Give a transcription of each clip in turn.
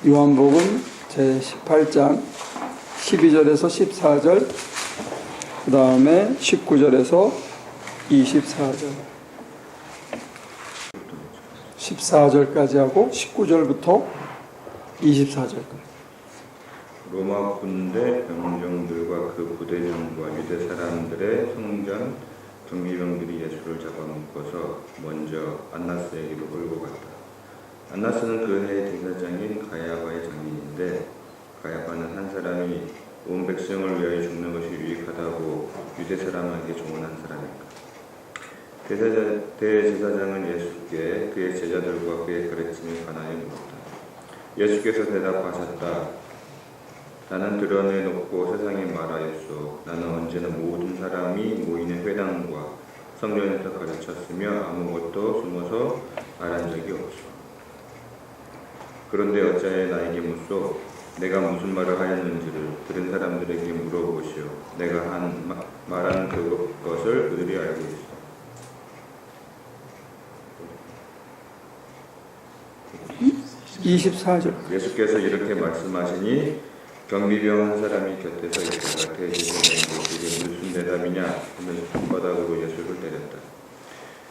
요한복음 제18장 12절에서 14절, 그 다음에 19절에서 24절, 14절까지 하고 19절부터 24절까지. 로마 군대 병정들과 그 부대장과 유대 사람들의 성전 경비병들이 예수를 잡아먹고서 먼저 안나스에게로 끌고 갔다. 안나스는 그 해의 대사장인 가야바의 장인인데, 가야바는 한 사람이 온 백성을 위하여 죽는 것이 유익하다고 유대 사람에게 조언한 사람이다. 대제사장은 예수께 그의 제자들과 그의 가르침에 관하여 물었다. 예수께서 대답하셨다. 나는 드러내놓고 세상에 말하였소. 나는 언제나 모든 사람이 모이는 회당과 성전에서 가르쳤으며 아무것도 숨어서 말한 적이 없소. 그런데 어찌하여 나에게 묻소? 내가 무슨 말을 하였는지를 들은 사람들에게 물어보시오. 내가 말한 그것을 그들이 알고 있어. 24절. 예수께서 이렇게 말씀하시니 경비병 한 사람이 곁에서 있다가 대제사장에게 이게 무슨 대답이냐 하면서 손바닥으로 예수를 때렸다.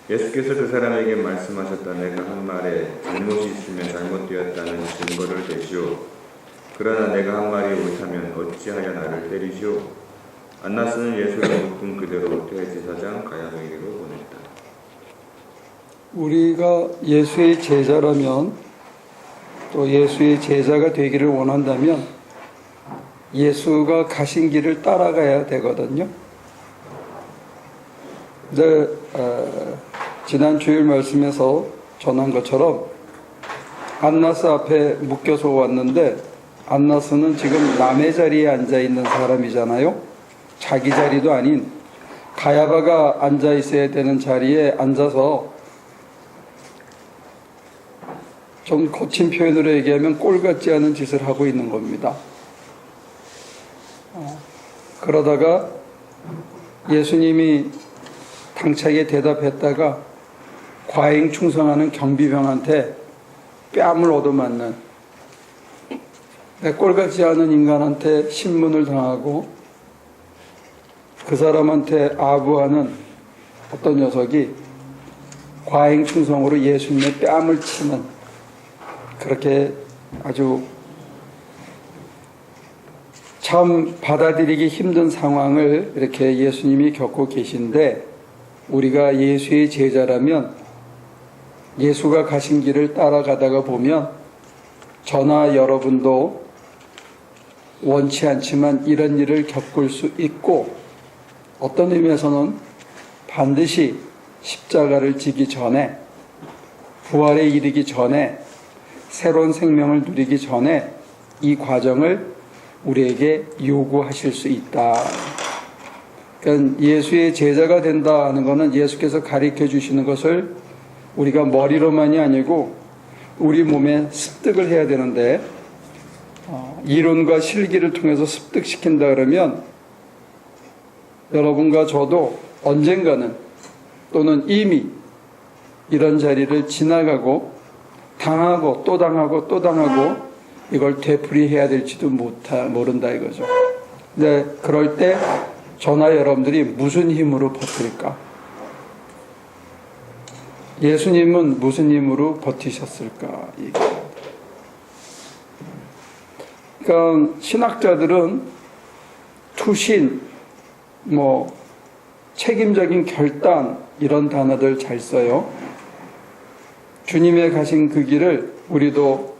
예수께서 그 사람에게 말씀하셨다. 내가 한 말에 잘못이 있으면 잘못되었다는 증거를 대시오. 그러나 내가 한 말이 옳다면 어찌하여 나를 때리시오? 안나스는 예수를 묶은 그대로 대제사장 가야바에게로 보냈다. 우리가 예수의 제자라면, 또 예수의 제자가 되기를 원한다면 예수가 가신 길을 따라가야 되거든요. 근데 지난 주일 말씀에서 전한 것처럼 안나스 앞에 묶여서 왔는데, 안나스는 지금 남의 자리에 앉아 있는 사람이잖아요. 자기 자리도 아닌 가야바가 앉아 있어야 되는 자리에 앉아서, 좀 거친 표현으로 얘기하면 꼴 같지 않은 짓을 하고 있는 겁니다. 그러다가 예수님이 당차게 대답했다가 과잉 충성하는 경비병한테 뺨을 얻어맞는, 꼴 같지 않은 인간한테 신문을 당하고 그 사람한테 아부하는 어떤 녀석이 과잉 충성으로 예수님의 뺨을 치는, 그렇게 아주 참 받아들이기 힘든 상황을 이렇게 예수님이 겪고 계신데, 우리가 예수의 제자라면 예수가 가신 길을 따라가다가 보면 저나 여러분도 원치 않지만 이런 일을 겪을 수 있고, 어떤 의미에서는 반드시 십자가를 지기 전에, 부활에 이르기 전에, 새로운 생명을 누리기 전에 이 과정을 우리에게 요구하실 수 있다. 그러니까 예수의 제자가 된다는 것은 예수께서 가르쳐 주시는 것을 우리가 머리로만이 아니고 우리 몸에 습득을 해야 되는데, 이론과 실기를 통해서 습득시킨다 그러면 여러분과 저도 언젠가는, 또는 이미 이런 자리를 지나가고 당하고 또 당하고 또 당하고 이걸 되풀이해야 될지도 모른다 이거죠. 근데 그럴 때 저나 여러분들이 무슨 힘으로 버틸까? 예수님은 무슨 힘으로 버티셨을까? 그러니까 신학자들은 투신, 책임적인 결단, 이런 단어들 잘 써요. 주님의 가신 그 길을 우리도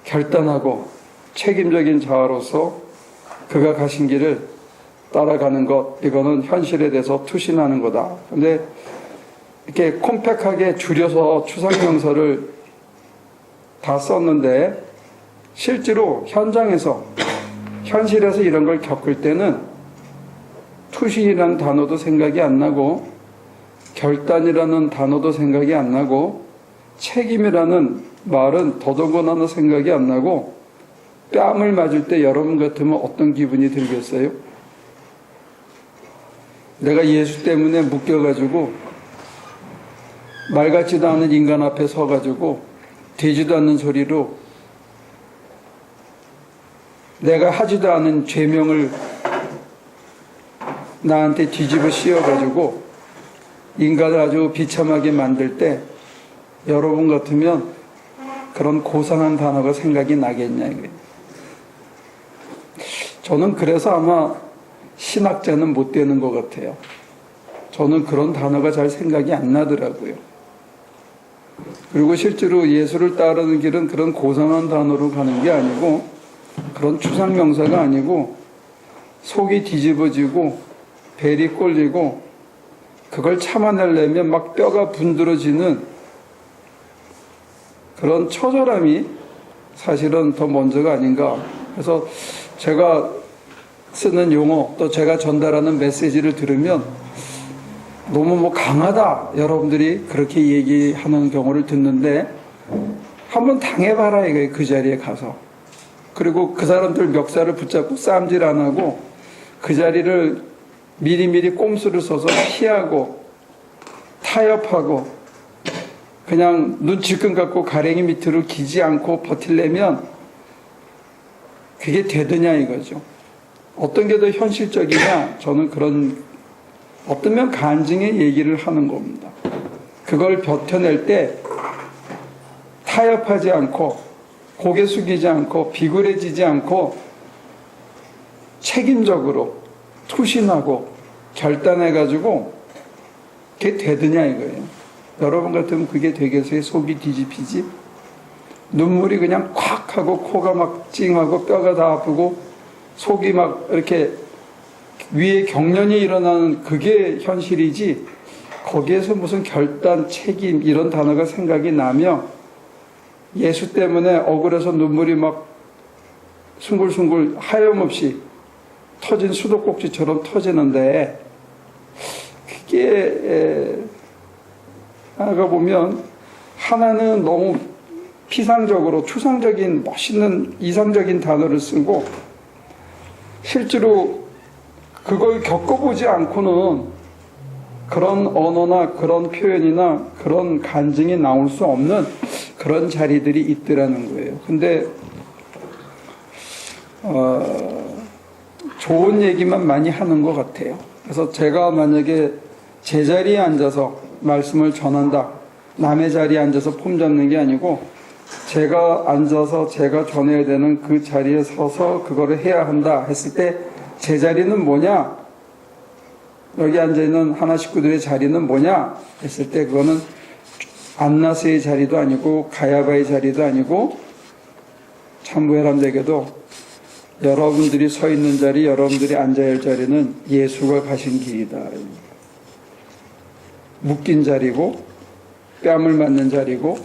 결단하고 책임적인 자아로서 그가 가신 길을 따라가는 것, 이거는 현실에 대해서 투신하는 거다. 근데 이렇게 콤팩하게 줄여서 추상명사를 다 썼는데, 실제로 현장에서, 현실에서 이런 걸 겪을 때는 투신이라는 단어도 생각이 안 나고, 결단이라는 단어도 생각이 안 나고, 책임이라는 말은 더더군다나 생각이 안 나고, 뺨을 맞을 때 여러분 같으면 어떤 기분이 들겠어요? 내가 예수 때문에 묶여가지고 말 같지도 않은 인간 앞에 서가지고 되지도 않는 소리로 내가 하지도 않은 죄명을 나한테 뒤집어 씌워가지고 인간을 아주 비참하게 만들 때 여러분 같으면 그런 고상한 단어가 생각이 나겠냐 이거예요. 저는 그래서 아마 신학자는 못 되는 것 같아요. 저는 그런 단어가 잘 생각이 안 나더라고요. 그리고 실제로 예수를 따르는 길은 그런 고상한 단어로 가는 게 아니고 그런 추상명사가 아니고 속이 뒤집어지고 벨이 꼴리고 그걸 참아내려면 막 뼈가 분들어지는 그런 처절함이 사실은 더 먼저가 아닌가. 그래서 제가 쓰는 용어 또 제가 전달하는 메시지를 들으면 너무 뭐 강하다 여러분들이 그렇게 얘기하는 경우를 듣는데 한번 당해봐라 이거예요. 그 자리에 가서. 그리고 그 사람들 멱살을 붙잡고 쌈질 안 하고 그 자리를 미리미리 꼼수를 써서 피하고 타협하고 그냥 눈 질끈 감고 가랭이 밑으로 기지 않고 버틸려면 그게 되느냐 이거죠. 어떤 게 더 현실적이냐 저는 그런 어떠면 간증의 얘기를 하는 겁니다. 그걸 버텨낼 때 타협하지 않고 고개 숙이지 않고 비굴해지지 않고 책임적으로 투신하고 결단해가지고 그게 되느냐 이거예요. 여러분 같으면 그게 되겠어요? 속이 뒤집히지? 눈물이 그냥 콱 하고 코가 막 찡하고 뼈가 다 아프고 속이 막 이렇게 위에 경련이 일어나는 그게 현실이지 거기에서 무슨 결단, 책임 이런 단어가 생각이 나며 예수 때문에 억울해서 눈물이 막 숭글숭글 하염없이 터진 수도꼭지처럼 터지는데 그게 하나가 보면 하나는 너무 피상적으로 추상적인 멋있는 이상적인 단어를 쓰고 실제로 그걸 겪어보지 않고는 그런 언어나 그런 표현이나 그런 간증이 나올 수 없는 그런 자리들이 있더라는 거예요. 근데 좋은 얘기만 많이 하는 것 같아요. 그래서 제가 만약에 제 자리에 앉아서 말씀을 전한다. 남의 자리에 앉아서 폼 잡는 게 아니고 제가 앉아서 제가 전해야 되는 그 자리에 서서 그거를 해야 한다 했을 때 제 자리는 뭐냐? 여기 앉아있는 하나 식구들의 자리는 뭐냐? 했을 때 그거는 안나스의 자리도 아니고 가야바의 자리도 아니고 참부회람되게도 여러분들이 서 있는 자리, 여러분들이 앉아야 할 자리는 예수가 가신 길이다. 묶인 자리고 뺨을 맞는 자리고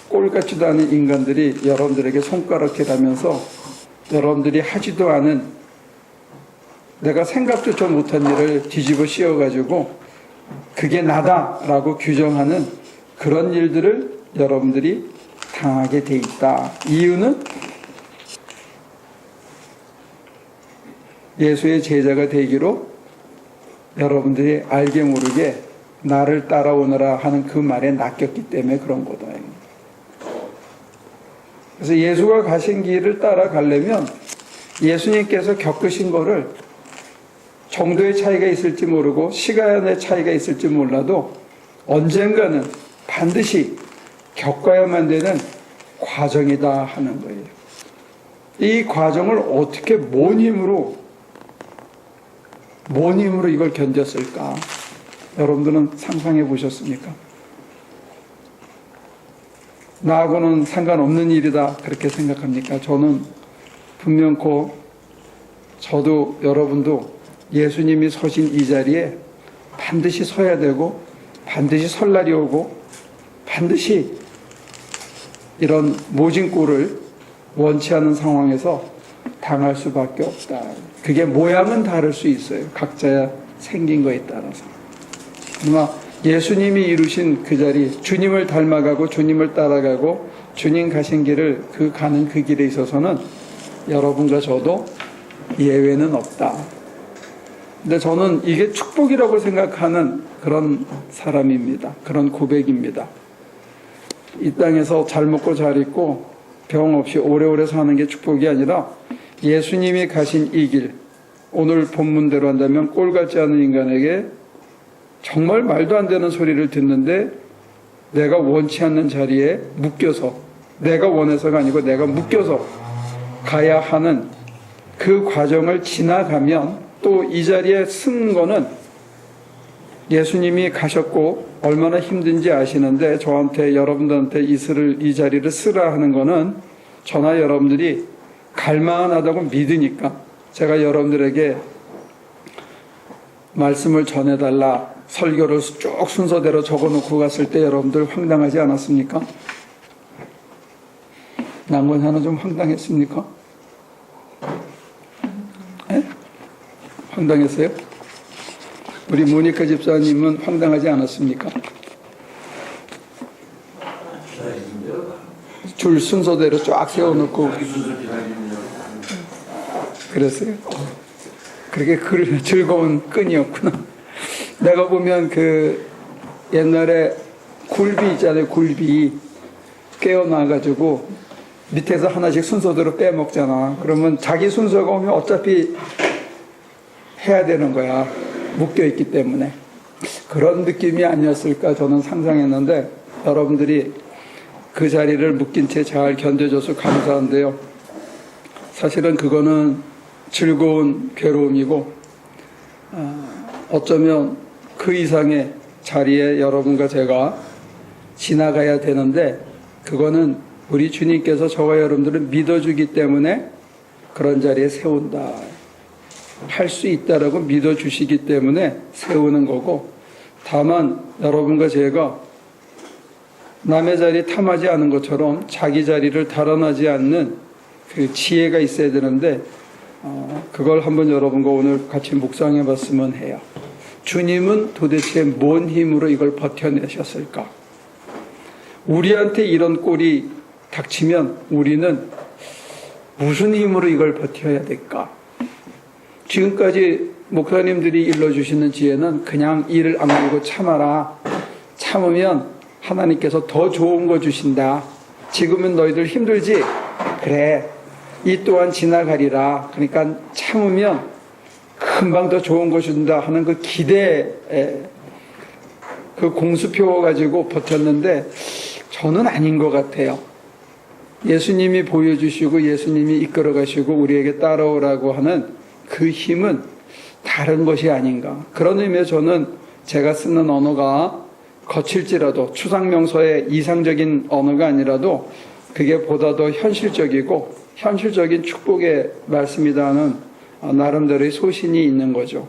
꼴 같지도 않은 인간들이 여러분들에게 손가락질하면서 여러분들이 하지도 않은 내가 생각조차 못한 일을 뒤집어 씌워가지고 그게 나다라고 규정하는 그런 일들을 여러분들이 당하게 돼 있다. 이유는 예수의 제자가 되기로 여러분들이 알게 모르게 나를 따라오너라 하는 그 말에 낚였기 때문에 그런 거다. 그래서 예수가 가신 길을 따라가려면 예수님께서 겪으신 거를 정도의 차이가 있을지 모르고 시간의 차이가 있을지 몰라도 언젠가는 반드시 겪어야만 되는 과정이다 하는 거예요. 이 과정을 어떻게 뭔 힘으로 이걸 견뎠을까? 여러분들은 상상해 보셨습니까? 나하고는 상관없는 일이다 그렇게 생각합니까? 저는 분명코 저도 여러분도 예수님이 서신 이 자리에 반드시 서야 되고 반드시 설 날이 오고 반드시 이런 모진 꼴을 원치 않은 상황에서 당할 수밖에 없다. 그게 모양은 다를 수 있어요. 각자 생긴 거에 따라서. 그러나 예수님이 이루신 그 자리, 주님을 닮아가고 주님을 따라가고 주님 가신 길을 가는 그 길에 있어서는 여러분과 저도 예외는 없다. 근데 저는 이게 축복이라고 생각하는 그런 사람입니다. 그런 고백입니다. 이 땅에서 잘 먹고 잘 입고 병 없이 오래오래 사는 게 축복이 아니라 예수님이 가신 이 길, 오늘 본문대로 한다면 꼴 같지 않은 인간에게 정말 말도 안 되는 소리를 듣는데 내가 원치 않는 자리에 묶여서, 내가 원해서가 아니고 내가 묶여서 가야 하는 그 과정을 지나가면 또 이 자리에 쓴 거는 예수님이 가셨고 얼마나 힘든지 아시는데 저한테, 여러분들한테 이 자리를 쓰라 하는 거는 저나 여러분들이 갈만하다고 믿으니까 제가 여러분들에게 말씀을 전해달라 설교를 쭉 순서대로 적어놓고 갔을 때 여러분들 황당하지 않았습니까? 난건 하나 좀 황당했습니까? 에? 황당했어요? 우리 모니카 집사님은 황당하지 않았습니까? 줄 순서대로 쫙 세워놓고 그랬어요? 그렇게 즐거운 끈이었구나. 내가 보면 그 옛날에 굴비 있잖아요. 굴비 깨어나가지고 밑에서 하나씩 순서대로 빼먹잖아. 그러면 자기 순서가 오면 어차피 해야 되는 거야. 묶여있기 때문에. 그런 느낌이 아니었을까 저는 상상했는데 여러분들이 그 자리를 묶인 채 잘 견뎌줘서 감사한데요. 사실은 그거는 즐거운 괴로움이고 어쩌면 그 이상의 자리에 여러분과 제가 지나가야 되는데 그거는 우리 주님께서 저와 여러분들을 믿어주기 때문에 그런 자리에 세운다. 할 수 있다라고 믿어주시기 때문에 세우는 거고 다만 여러분과 제가 남의 자리 탐하지 않은 것처럼 자기 자리를 달아나지 않는 그 지혜가 있어야 되는데 그걸 한번 여러분과 오늘 같이 묵상해 봤으면 해요. 주님은 도대체 뭔 힘으로 이걸 버텨내셨을까? 우리한테 이런 꼴이 닥치면 우리는 무슨 힘으로 이걸 버텨야 될까? 지금까지 목사님들이 일러주시는 지혜는 그냥 이를 악물고 참아라. 참으면 하나님께서 더 좋은 거 주신다. 지금은 너희들 힘들지? 그래. 이 또한 지나가리라. 그러니까 참으면 금방 더 좋은 거 준다 하는 그 기대에 그 공수표 가지고 버텼는데 저는 아닌 것 같아요. 예수님이 보여주시고 예수님이 이끌어 가시고 우리에게 따라오라고 하는 그 힘은 다른 것이 아닌가. 그런 의미에서 저는 제가 쓰는 언어가 거칠지라도 추상명서의 이상적인 언어가 아니라도 그게 보다 더 현실적이고 현실적인 축복의 말씀이다 하는 나름대로의 소신이 있는 거죠.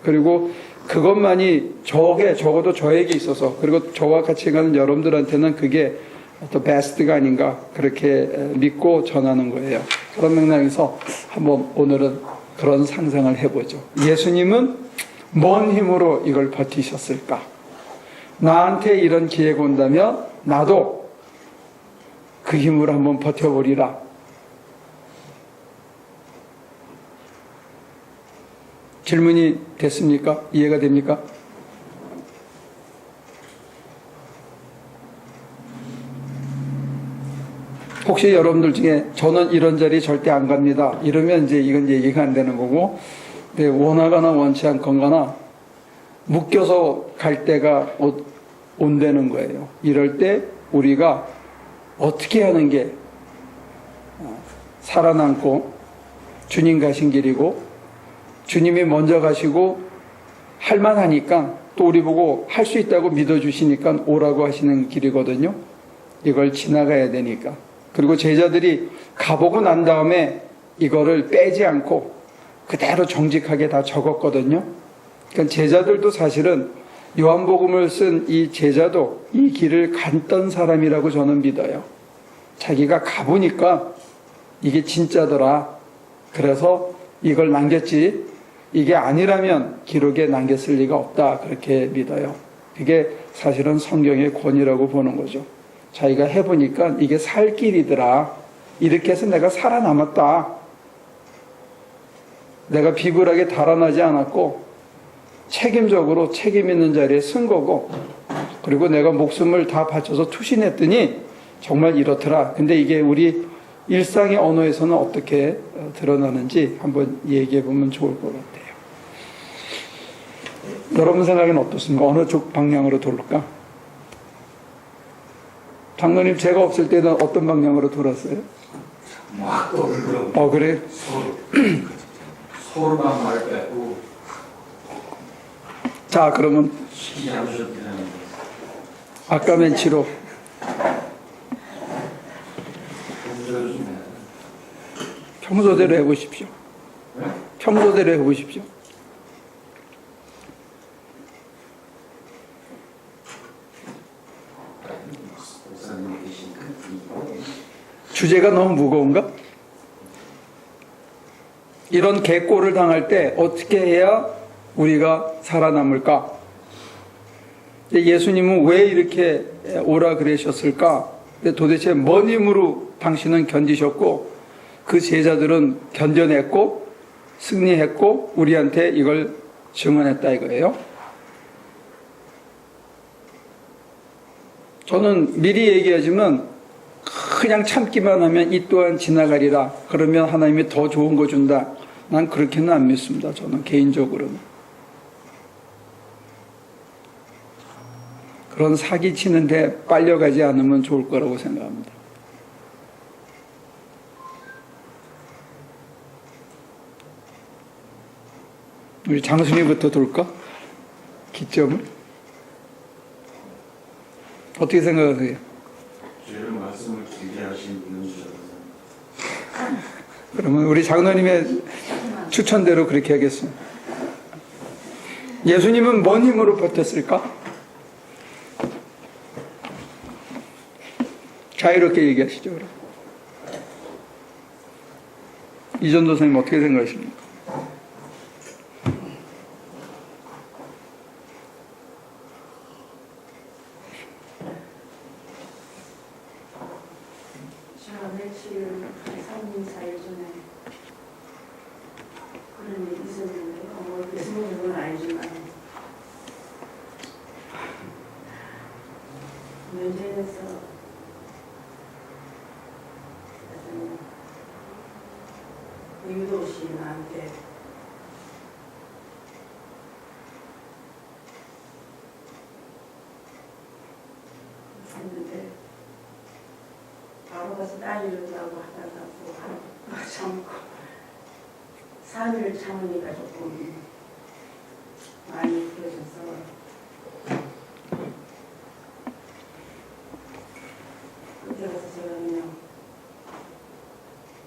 그리고 그것만이 적어도 저에게 있어서 그리고 저와 같이 가는 여러분들한테는 그게 더 베스트가 아닌가 그렇게 믿고 전하는 거예요. 그런 맥락에서 한번 오늘은 그런 상상을 해보죠. 예수님은 뭔 힘으로 이걸 버티셨을까? 나한테 이런 기회가 온다면 나도 그 힘으로 한번 버텨보리라. 질문이 됐습니까? 이해가 됩니까? 혹시 여러분들 중에 저는 이런 자리 절대 안 갑니다. 이러면 이제 이건 얘기가 안 되는 거고, 원하거나 원치 않거나 묶여서 갈 때가 온다는 거예요. 이럴 때 우리가 어떻게 하는 게 살아남고 주님 가신 길이고 주님이 먼저 가시고 할만하니까 또 우리 보고 할 수 있다고 믿어주시니까 오라고 하시는 길이거든요. 이걸 지나가야 되니까. 그리고 제자들이 가보고 난 다음에 이거를 빼지 않고 그대로 정직하게 다 적었거든요. 그러니까 제자들도 사실은 요한복음을 쓴 이 제자도 이 길을 갔던 사람이라고 저는 믿어요. 자기가 가보니까 이게 진짜더라. 그래서 이걸 남겼지. 이게 아니라면 기록에 남겼을 리가 없다. 그렇게 믿어요. 이게 사실은 성경의 권위라고 보는 거죠. 자기가 해보니까 이게 살 길이더라. 이렇게 해서 내가 살아남았다. 내가 비굴하게 달아나지 않았고 책임적으로 책임 있는 자리에 쓴 거고 그리고 내가 목숨을 다 바쳐서 투신했더니 정말 이렇더라. 근데 이게 우리 일상의 언어에서는 어떻게 드러나는지 한번 얘기해 보면 좋을 것 같아요. 여러분 생각에는 어떻습니까? 어느 쪽 방향으로 돌을까? 장로님, 제가 없을 때는 어떤 방향으로 돌았어요? 막 떠들더라고. 그래? 서로만 말 빼고 자, 그러면 시기하셨다는 거. 아까 멘치로 공조를 좀 해야 평소대로 해보십시오. 돼. 평소대로 해보십시오. 목사님 계시니까 주제가 너무 무거운가? 이런 개꼴을 당할 때 어떻게 해야 우리가 살아남을까? 근데 예수님은 왜 이렇게 오라 그러셨을까? 근데 도대체 뭔 힘으로 당신은 견디셨고 그 제자들은 견뎌냈고 승리했고 우리한테 이걸 증언했다 이거예요. 저는 미리 얘기하지만 그냥 참기만 하면 이 또한 지나가리라. 그러면 하나님이 더 좋은 거 준다. 난 그렇게는 안 믿습니다. 저는 개인적으로는. 그런 사기치는데 빨려가지 않으면 좋을 거라고 생각합니다. 우리 장순이부터 돌까? 기점을? 어떻게 생각하세요? 주의 말씀을 길게 하신 분은 주셔서 그러면 우리 장로님의 추천대로 그렇게 하겠습니다. 예수님은 뭔 힘으로 버텼을까? 자유롭게 얘기하시죠. 그럼. 이전도 선생님 어떻게 생각하십니까? 제가 며칠 3일 4일 전에 그런 일이 있었는데요. 예수님은 알지만 면전에서 유도시 나한테 했는데 바로 가서 따지려고 하다가 또 참고 3일 참으니까 조금 많이 풀어져서 그때 가서 제가 그냥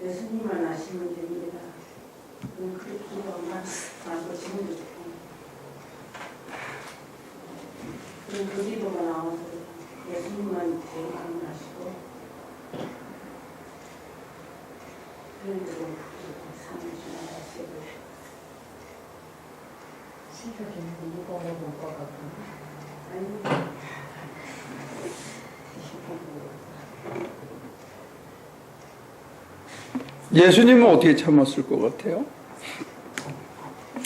예수님만 아시면 됩니다. 그냥 그렇게 기도하고 지금도 조금 그런 그 기도가 나와서 예수님만 대만 아시고 그런 대로 3일 지나갔어요. 새벽에는 무거워 못 가거든요. 아니 예수님은 어떻게 참았을 것 같아요?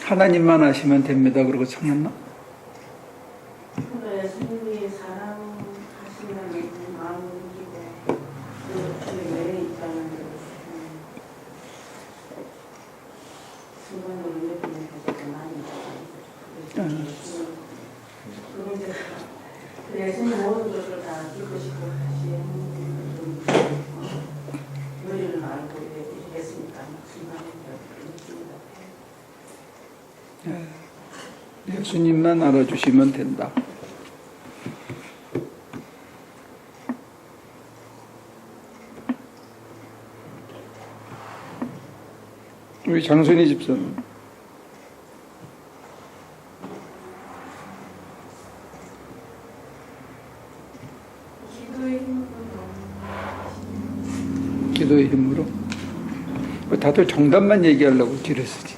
하나님만 아시면 됩니다. 그러고 참았나? 그러니까 예수님이 사랑하신다는 마음을 느끼고 그 내에 있다는 순간으로 느끼는 것도 많이 있어요. 그리고 이제 그 예수님 모든 것을 다 기쁘시고 하시는 요리를 알고 했으니까 순간에 느끼는 것 같아요. 예수님만 알아주시면 된다. 우리 장순희 집사님. 기도의 힘으로 기도의 힘으로. 다들 정답만 얘기하려고 길을 쓰지.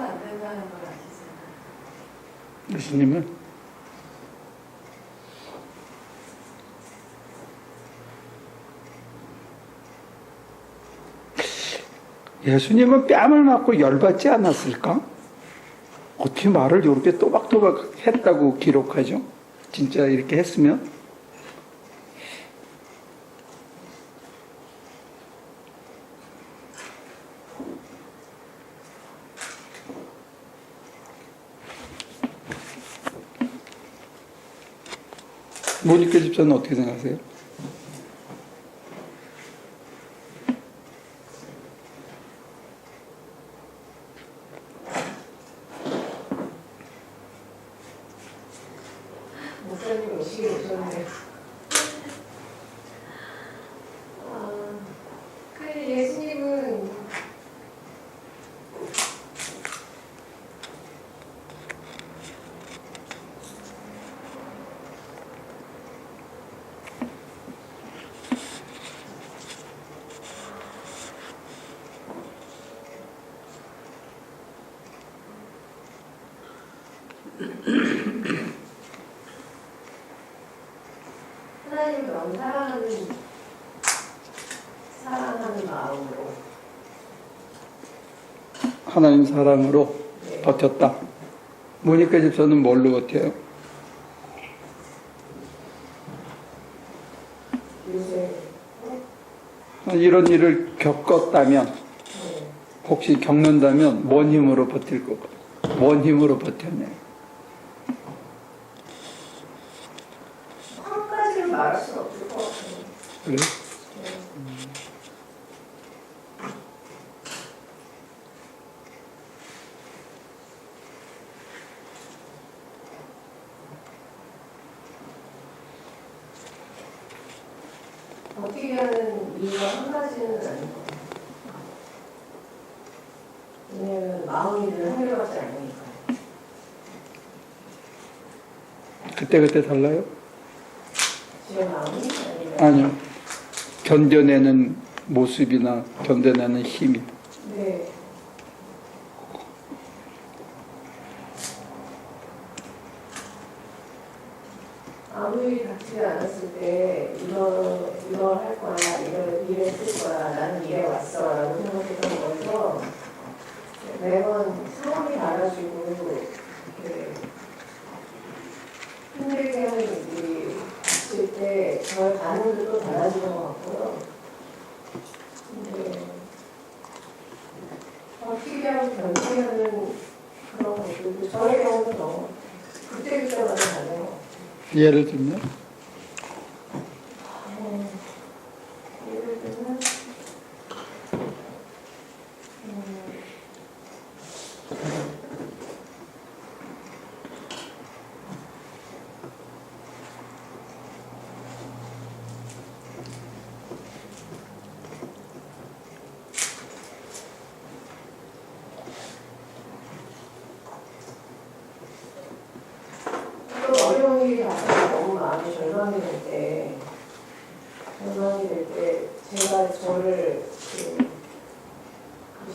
안 된다는 걸 아시잖아요. 예수님은 예수님은 뺨을 맞고 열받지 않았을까? 어떻게 말을 이렇게 또박또박 했다고 기록하죠? 진짜 이렇게 했으면? 모니카 집사는 어떻게 생각하세요? 목사님 오시기 오셨네요. 그 예수님은 하나님을 너무 사랑하는 마음으로 하나님 사랑으로 네. 버텼다. 모니카 집사는 뭘로 버텨요? 요새 이런 일을 겪었다면, 네. 혹시 겪는다면 뭔 힘으로 버틸 거고, 뭔 힘으로 버텼냐? 한 가지를 말할 수는 없을 것 같아요. 그래? 어떻게 하는 이유가 한 가지는 아닌 것 같아요. 왜냐하면 마음이 늘 한결같지 않으니까. 그때 달라요? 제 마음이 아니면 아니요. 견뎌내는 모습이나 견뎌내는 힘이. 네. 아무 일이 닥치지 않았을 때 이거 할 거야, 이거 쓸 거야, 나는 이래 왔어 라고 생각했던 거에서 매번 상황이 달라지고 이렇게 힘들게 하는 일이 닥칠 때 저의 반응도 또 달라지는 것 같고요. 근데 어떻게 하고 견디하는 그런 것들도 저의 경우는 너무 그때그때마다 다른 것 같아요. 예를 들면? 예를 들면 또 어려운 일이 닥쳐서 너무 마음이 절망이 될 때 제가 저를 그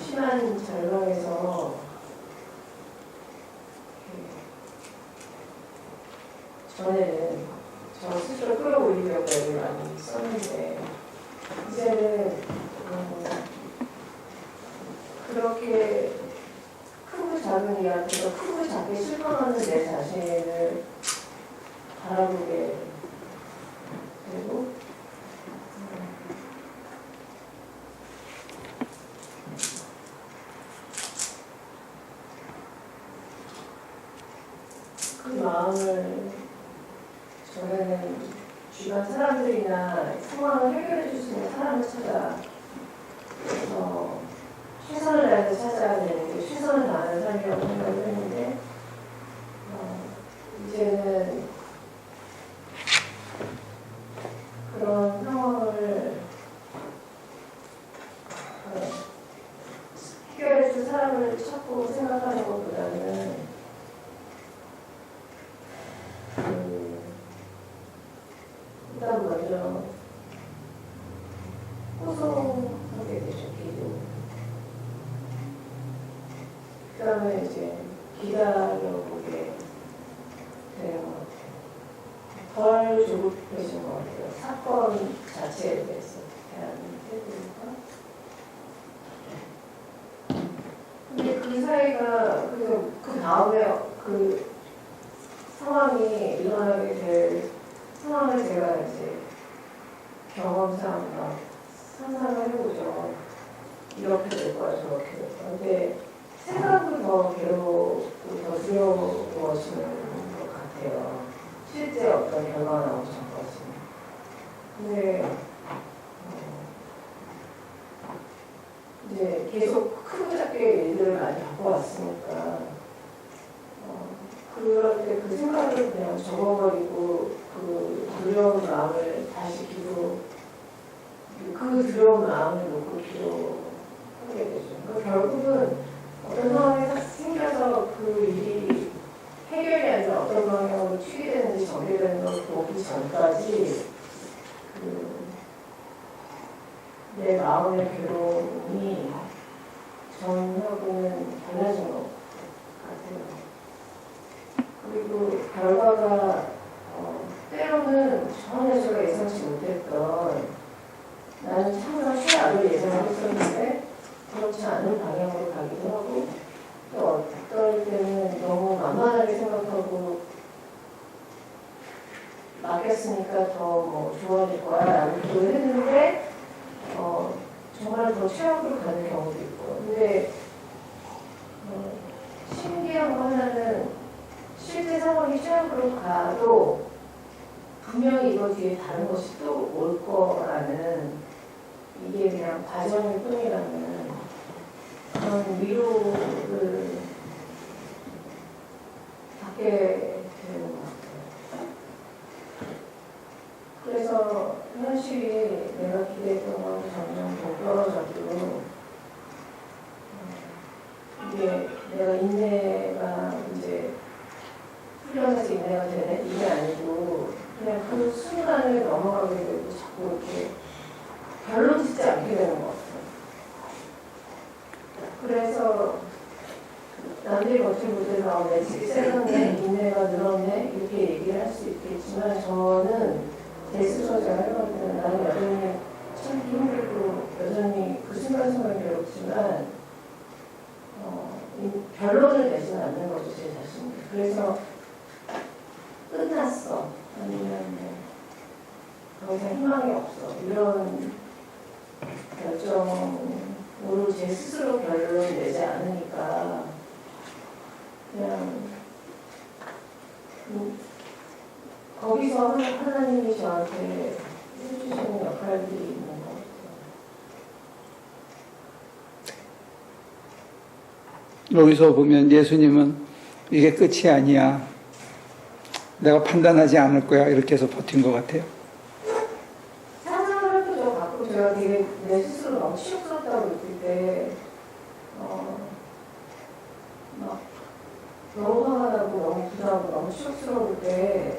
심한 절망에서 전에는 저 스스로 끌어올리려고 애를 많이 썼는데 이제는 그렇게 크고 작은 이야기가 크고 작게 실망하는 내 자신을 바라보게 되고 그 마음을 저는 주변 사람들이나 상황을 해결해 줄 수 있는 사람을 찾아 최선을 다해서 찾아야 되는데 최선을 다하는 삶이라고 생각을 했는데 이제는 그런 상황을 해결해 줄 사람을 찾고 생각하는 것보다는 일단 먼저 호소하게 되죠. 기도. 그 다음에 그거는 이제 기다려보게 되는 것 같아요. 덜 조급해진 것 같아요. 사건 자체에 대해서 대한 태도가. 근데 그 사이가 그 다음에 그 상황이 일어나게 될 상황을 제가 이제 경험상 막 상상을 해보죠. 이렇게 될 거야, 저렇게 될 거야. 근데 생각도 더 괴롭고 더 두려워지는 것 같아요. 실제 어떤 결과가 나오기 전까지는. 근데 이제 계속 크고 작게 일들을 많이 겪어왔으니까 그럴 때 그 생각을 그냥 접어버리고 그 두려운 마음을 다시 그 두려운 마음을 놓고 기도하게 되죠. 그러니까 결국은 어떤 상황이 딱 생겨서 그 일이 해결이 아니라 어떤 방향으로 추이되는지 전개되는 걸 보기 전까지 내 마음의 괴로움이 전하고는 달라진 것 같아요. 그리고 결과가 때로는 전혀 제가 예상치 못했던 나는 항상 최악을 예상하고 있었는데 그렇지 않은 방향으로 가기도 하고 또 어떨 때는 너무 만만하게 생각하고 맡겼으니까 더 뭐 좋아질 거야 라고 기도를 했는데 정말 더 최악으로 가는 경우도 있고 근데 신기한 거 하나는 실제 상황이 최악으로 가도 분명히 이거 뒤에 다른 것이 또 올 거라는 이게 그냥 과정일 뿐이라는 그런 위로를 받게 되는 것 같아요. 그래서 현실이 내가 기대했던 건 점점 더 떨어져도 이게 내가 인내가 이제 훈련해서 인내가 되네? 이게 아니고 그냥 그 순간을 넘어가게 되고 자꾸 이렇게 결론 짓지 않게 되는 것 같아요. 그래서 남들이 겉을 보더라도 매직이 세졌네, 인내가 늘었네 이렇게 얘기를 할 수 있겠지만 저는 제 스스로 제가 해볼 때는 나는 여전히 참 힘들고 여전히 그 순간순간 괴롭지만 결론을 내지는 않는 거죠 제 자신이. 그래서 끝났어 아니면 더 이상 희망이 없어 이런 결정으로 제 스스로 결론을 내지 않으니까 그냥 거기서 하나님이 저한테 해주시는 역할들이 있는 것 같아요. 여기서 보면 예수님은 이게 끝이 아니야. 내가 판단하지 않을 거야. 이렇게 해서 버틴 것 같아요. 상상을 해보죠. 가끔 제가 되게 내 스스로 너무 치욕스럽다고 느낄 때 막 너무 화가 나고 너무 부담하고 너무 치욕스러울 때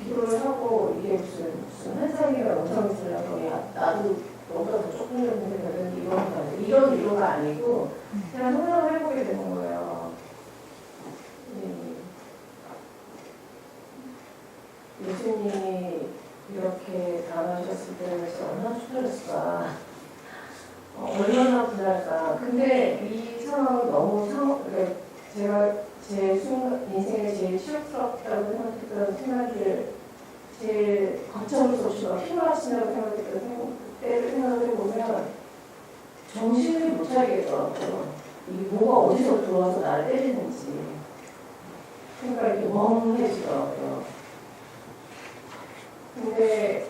기도를 하고 이게 무슨 환상이가 영상이 들려서 야 나도 너보다 더 조금 전에 이런 위로가 아니고 그냥 상상을 해보게 되는 거예요. 예수님이 이렇게 당하셨을 때는 얼마나 추천했을까 얼마나 분할까. 근데 이 상황이 너무 제가 제 인생에 제일 치욕스럽다고 생각했던 생각을 제일 거쳐올 수 없이 필요하시다고 생각했던 때를 생각을 해보면 정신을 못 차리겠더라고요. 이게 뭐가 어디서 들어와서 나를 때리는지 생각이 멍해지더라고요. 근데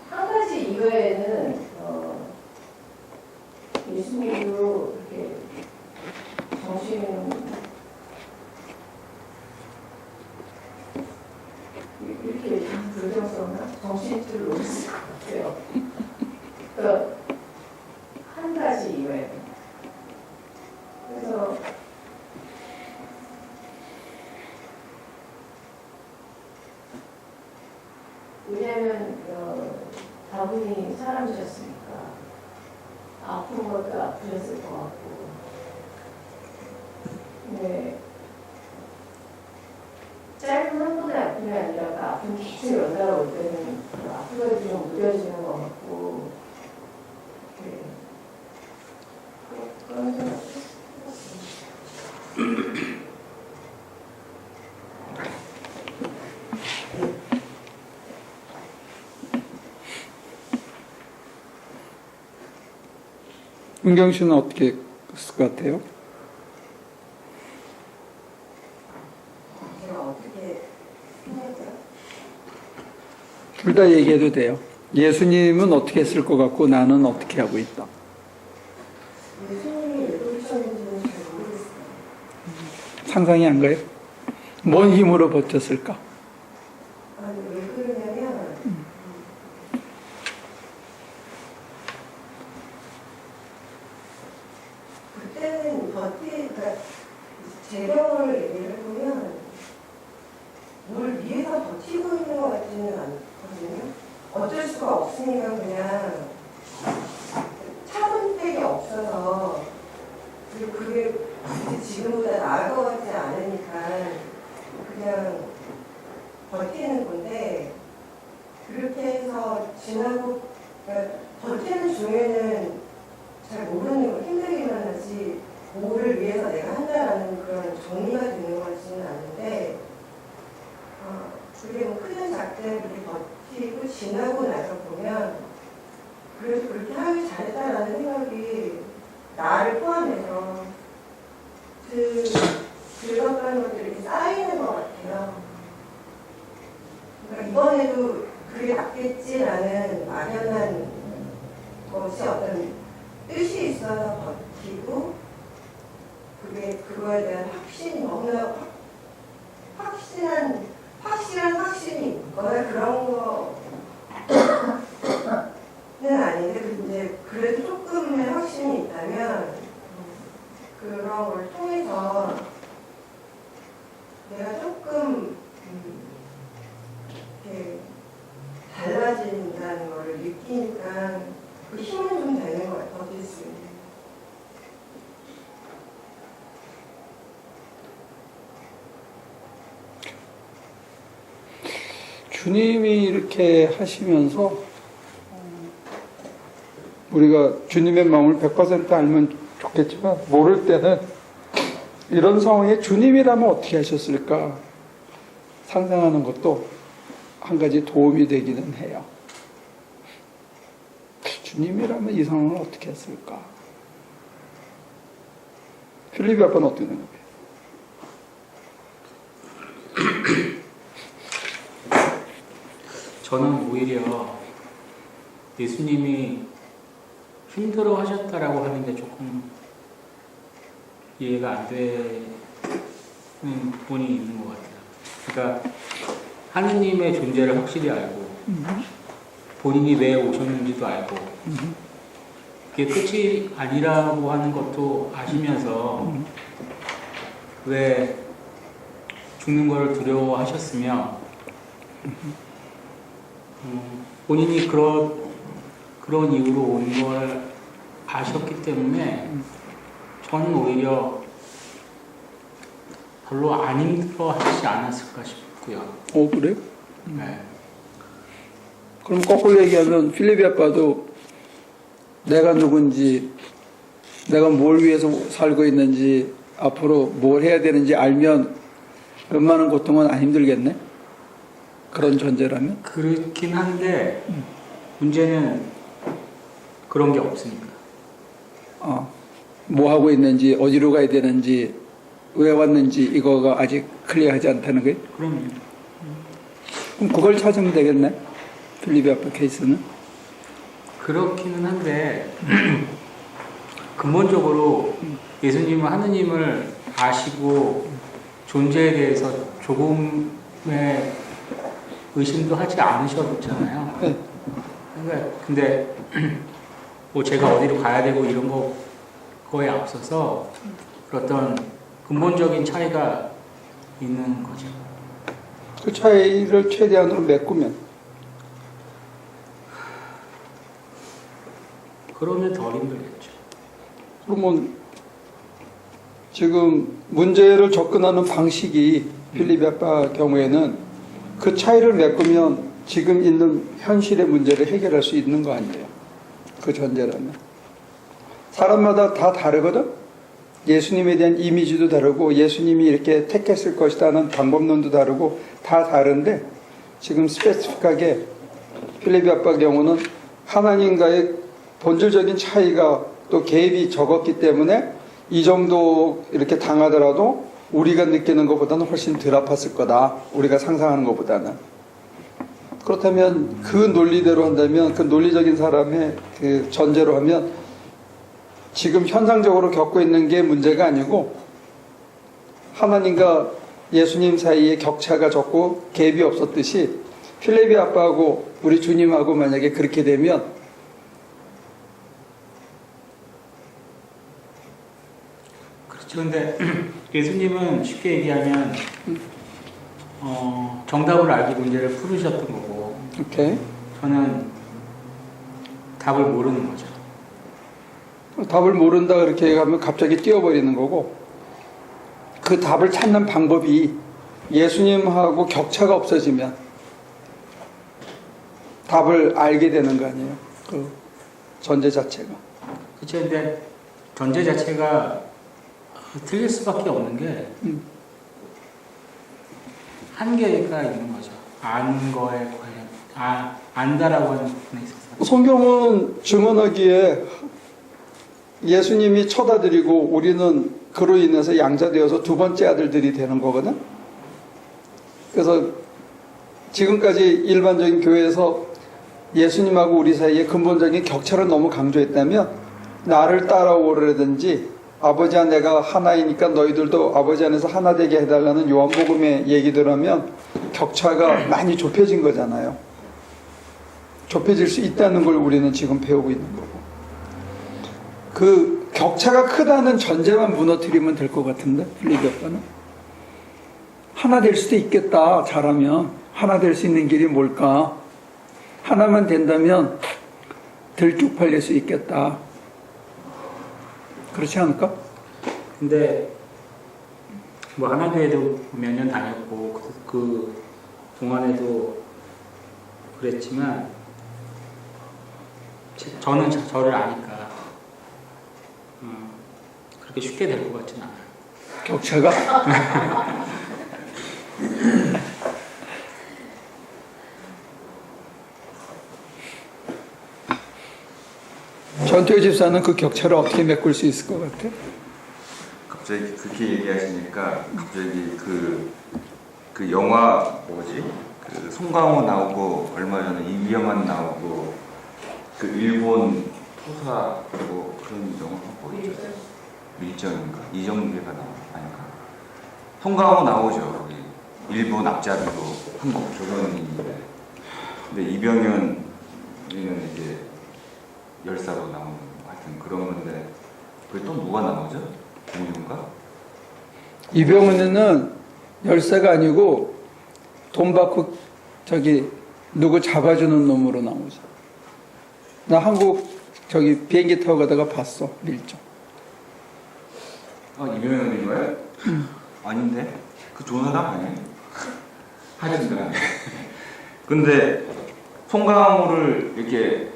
한 가지 이외에는 예수님도 이렇게 이렇게 불경스럽나? 정신줄을 놓았을 것 같아요. 그러니까 한 가지 이외에. 그래서 왜냐면 다분히 사람이셨으니까 아픈 것도 아프셨을 것 같고 네. 짧은 한 번의 아픔이 아니라 그 아픔 계속 연달아 올 때는 그 아픔이 좀 무뎌지는 것 같고, 네. 그런 생각 했어요. 은경 씨는 어떻게 했을 것 같아요? 제가 어떻게 생각해요? 둘 다 얘기해도 돼요. 예수님은 어떻게 했을 것 같고 나는 어떻게 하고 있다. 예수님이 왜 그러셨는지는 잘 모르겠어요. 상상이 안 가요? 뭔 힘으로 버텼을까? 아니, 왜 그러냐면, 그때는 그러니까 제 경험을 얘기를 해보면, 뭘 위해서 버티고 있는 것 같지는 않거든요. 어쩔 수가 없으니까 그냥 차선택이 없어서, 그리고 그게 굳이 지금보다 나을 것 같지 않으니까 그냥 버티는 건데, 그렇게 해서 지나고, 그러니까 버티는 중에는 잘 모르는 거 힘들기만 하지, 뭐를 위해서 내가 한다라는 그런 정리가 되는 것 같지는 않은데, 그게 뭐 크든 작든 그렇게 버티고 지나고 나서 보면, 그래도 그렇게 하길 잘했다라는 생각이 나를 포함해서 그런 것들이 쌓이는 것 같아요. 그러니까 이번에도 그게 낫겠지라는 막연한 것이 어떤 뜻이 있어서 버티고, 그거에 대한 확신이 너무나 확실한 확신이 있거나 그런 거는 아닌데, 근데 그래도 조금의 확신이 있다면 그런 걸 통해서 내가 조금 이렇게 달라진다는 걸 느끼니까 그 힘은 좀 되는 것 같아요. 버틸 수 있는. 주님이 이렇게 하시면서 우리가 주님의 마음을 100% 알면 좋겠지만 모를 때는 이런 상황에 주님이라면 어떻게 하셨을까 상상하는 것도 한 가지 도움이 되기는 해요. 주님이라면 이 상황을 어떻게 했을까? 필립이 아빠는 어떻게 생각해요? 저는 오히려 예수님이 힘들어 하셨다라고 하는 게 조금 이해가 안 되는 부분이 있는 것 같아요. 그러니까 하느님의 존재를 확실히 알고 본인이 왜 오셨는지도 알고 그게 끝이 아니라고 하는 것도 아시면서 왜 죽는 걸 두려워하셨으며 본인이 그런 이유로 온 걸 아셨기 때문에 저는 오히려 별로 안 힘들어 하시지 않았을까 싶고요. 그래요? 네. 그럼 거꾸로 얘기하면 필립이 아빠도 내가 누군지, 내가 뭘 위해서 살고 있는지, 앞으로 뭘 해야 되는지 알면 웬만한 고통은 안 힘들겠네? 그런 존재라면? 그렇긴 한데 문제는 그런 게 없으니까. 뭐 하고 있는지, 어디로 가야 되는지, 왜 왔는지 이거가 아직 클리어하지 않다는 거예요? 그럼요. 그럼 그걸 찾으면 되겠네? 필립이 아빠 케이스는? 그렇기는 한데 근본적으로 예수님은 하느님을 아시고 존재에 대해서 조금의 의심도 하지 않으셨잖아요. 네. 근데 뭐 제가 어디로 가야 되고 이런 거에 앞서서 어떤 근본적인 차이가 있는 거죠. 그 차이를 최대한으로 메꾸면 그러면 덜 힘들겠죠. 그러면 지금 문제를 접근하는 방식이 필립 아빠 경우에는 그 차이를 메꾸면 지금 있는 현실의 문제를 해결할 수 있는 거 아니에요. 그 전제라면. 사람마다 다 다르거든. 예수님에 대한 이미지도 다르고 예수님이 이렇게 택했을 것이라는 방법론도 다르고 다 다른데 지금 스페시픽하게 필립 아빠 경우는 하나님과의 본질적인 차이가 또 개입이 적었기 때문에 이 정도 이렇게 당하더라도 우리가 느끼는 것보다는 훨씬 덜 아팠을 거다. 우리가 상상하는 것보다는. 그렇다면 그 논리대로 한다면 그 논리적인 사람의 그 전제로 하면 지금 현상적으로 겪고 있는 게 문제가 아니고 하나님과 예수님 사이에 격차가 적고 갭이 없었듯이 필립이 아빠하고 우리 주님하고 만약에 그렇게 되면 그렇죠. 근데 예수님은 쉽게 얘기하면 정답을 알고 문제를 풀으셨던 거고 오케이. 저는 답을 모르는 거죠. 답을 모른다 그렇게 하면 갑자기 뛰어버리는 거고 그 답을 찾는 방법이 예수님하고 격차가 없어지면 답을 알게 되는 거 아니에요. 그 전제 자체가. 그렇죠. 근데 전제 자체가 틀릴 수밖에 없는 게 한계가 있는 거죠. 아는 거에 관련, 안다라고 하는 부분에 있어서. 성경은 증언하기에 예수님이 쳐다드리고 우리는 그로 인해서 양자되어서 두 번째 아들들이 되는 거거든. 그래서 지금까지 일반적인 교회에서 예수님하고 우리 사이에 근본적인 격차를 너무 강조했다면 나를 따라오라든지 아버지와 내가 하나이니까 너희들도 아버지 안에서 하나 되게 해달라는 요한복음의 얘기들 하면 격차가 많이 좁혀진 거잖아요. 좁혀질 수 있다는 걸 우리는 지금 배우고 있는 거고 그 격차가 크다는 전제만 무너뜨리면 될 것 같은데 필립 아빠는 하나 될 수도 있겠다. 잘하면 하나 될 수 있는 길이 뭘까? 하나만 된다면 덜 쪽팔릴 수 있겠다. 그렇지 않을까? 근데 뭐 하나교회도 몇 년 다녔고 그 동안에도 그랬지만 저는 저를 아니까 그렇게 쉽게 될 것 같지는 않아요. 격차가? 전태호 집사는 그 격차를 어떻게 메꿀 수 있을 것 같아? 갑자기 그렇게 얘기하시니까 갑자기 그 영화 뭐지? 그 송강호 나오고 얼마 전에 이병헌 나오고 그 일본 토사 뭐 그런 영화 뭐 있죠? 밀정인가? 이정재가 아닌가? 송강호 나오죠 거기 일본 앞잡이로 한국 조선인인데 근데 이병헌은 이제 열사로 나오는 하여튼 그런 건데 그게 또 누가 나오죠? 공유인가? 이병헌은 열사가 아니고 돈 받고 저기 누구 잡아주는 놈으로 나오죠. 나 한국 저기 비행기 타고 가다가 봤어 밀정. 이병헌인 거예요? 아닌데? 그 좋은 사람 아니에요? 하여튼간 근데 송강호를 이렇게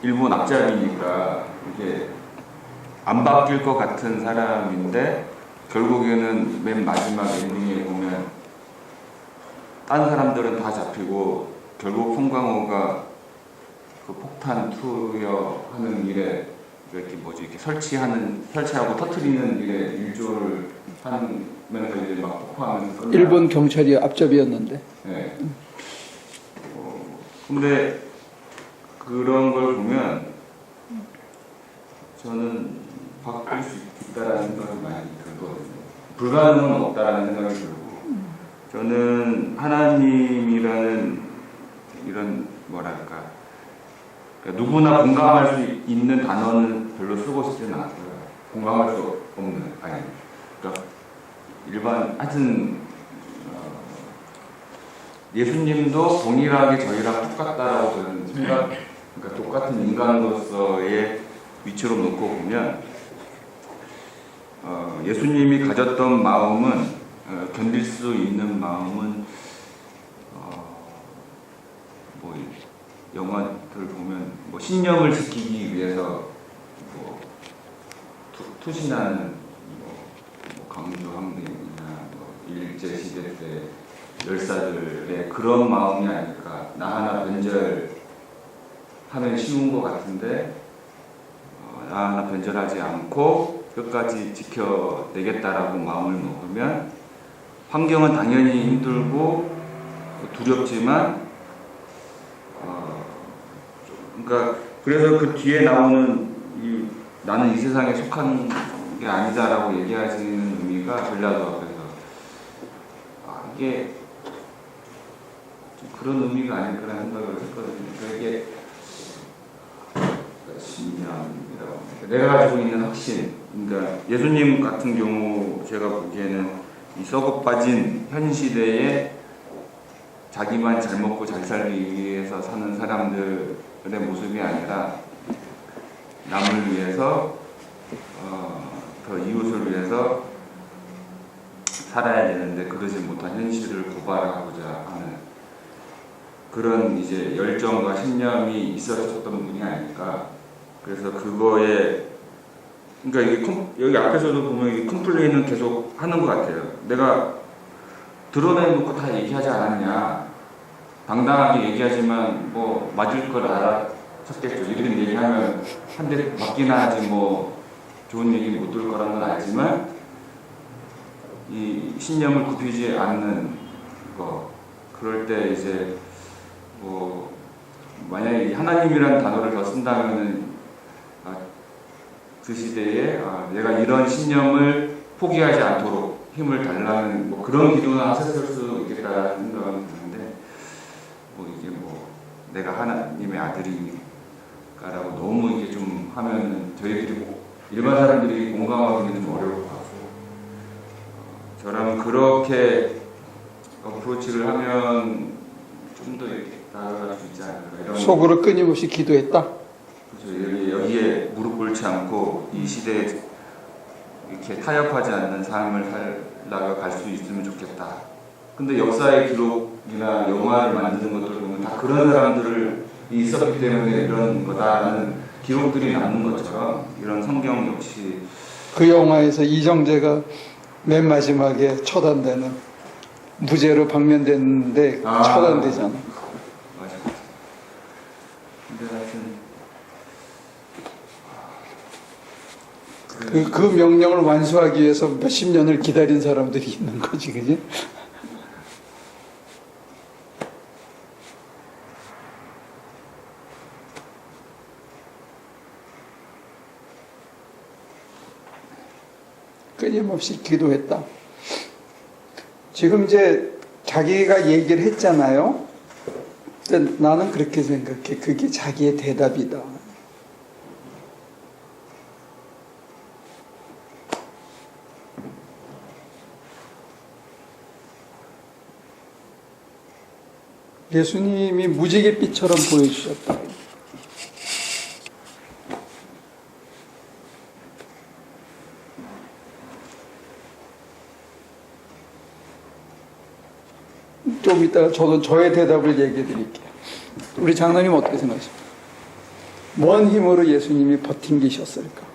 일본 앞잡이니까 이게 안 바뀔 것 같은 사람인데 결국에는 맨 마지막 엔딩에 보면 딴 사람들은 다 잡히고 결국 송강호가 그 폭탄 투여하는 일에 이렇게 뭐지 이렇게 설치하고 터트리는 일에 일조를 하면서 이제 막 폭파하면서 일본 경찰이 앞잡이였는데. 네. 근데 그런 걸 보면 저는 바꿀 수 있다라는 생각이 많이 들거든요. 불가능은 없다라는 생각이 들고 저는 하나님이라는 이런 뭐랄까 그러니까 누구나 공감할 수 있는 단어는 별로 쓰고 싶지는 않고요. 공감할 수 없는 아니 그러니까 일반 하여튼 예수님도 동일하게 저희랑 똑같다라고 저는 생각 그러니까 똑같은 인간으로서의 위치로 놓고 보면 예수님이 가졌던 마음은 견딜 수 있는 마음은 뭐 영화들 보면 뭐 신념을 지키기 위해서 뭐 투신하는 뭐 광주 항쟁이나 뭐 일제 시대 때 열사들의 그런 마음이 아닐까. 나 하나 변절하면 쉬운 것 같은데 나 하나 변절하지 않고 끝까지 지켜내겠다라고 마음을 먹으면 환경은 당연히 힘들고 두렵지만 그러니까 그래서 그 뒤에 나오는 나는 이 세상에 속한 게 아니다라고 얘기하시는 의미가 전라도 앞에서 이게 좀 그런 의미가 아닐까라는 생각을 했거든요. 이게 신념이라고 내가 가지고 있는 확신. 그러니까 예수님 같은 경우 제가 보기에는 이 썩어 빠진 현 시대에 자기만 잘 먹고 잘 살기 위해서 사는 사람들의 모습이 아니라 남을 위해서 더 이웃을 위해서 살아야 되는데 그러지 못한 현실을 고발하고자 하는 그런 이제 열정과 신념이 있었던 분이 아닐까. 그래서 그거에 그러니까 이게 여기 앞에서도 보면 이 컴플레인은 계속 하는 것 같아요. 내가 드러내놓고 다 얘기하지 않았냐. 당당하게 얘기하지만 뭐 맞을 걸 알았었겠죠. 이런 얘기하면 한 대 맞기나 하지 뭐 좋은 얘기 못 들을 거라는 건 알지만 이 신념을 굽히지 않는 거. 그럴 때 이제 뭐 만약에 하나님이라는 단어를 더 쓴다면은 그 시대에 내가 이런 신념을 포기하지 않도록 힘을 달라는 뭐 그런 기도는 하셨을 수 있겠다라는 생각은 드는데 뭐 이게 뭐 내가 하나님의 아들이니까라고 너무 이게 좀 하면 저희들이 일반 사람들이 공감하기는 좀 어려울 것 같고 저라면 그렇게 어프로치를 하면 좀 더 이렇게 나아갈 수 있지 않을까 이런 속으로 끊임없이 기도했다. 그렇죠. 여기에 무릎 꿇지 않고 이 시대에 이렇게 타협하지 않는 삶을 살다가 갈 수 있으면 좋겠다. 근데 역사의 기록이나 영화를 만드는 것들을 보면 다 그런 사람들이 있었기 때문에 이런 거다라는 기록들이 남는 것처럼 이런 성경 역시 그 영화에서 이정재가 맨 마지막에 처단되는 무죄로 방면됐는데 처단되잖아. 맞아. 근데 하여튼 그 명령을 완수하기 위해서 몇십 년을 기다린 사람들이 있는 거지, 그지? 끊임없이 기도했다. 지금 이제 자기가 얘기를 했잖아요. 근데 나는 그렇게 생각해. 그게 자기의 대답이다. 예수님이 무지갯빛처럼 보여주셨다. 좀 이따가 저도 저의 대답을 얘기해 드릴게요. 우리 장로님 어떻게 생각하십니까? 뭔 힘으로 예수님이 버틴기셨을까?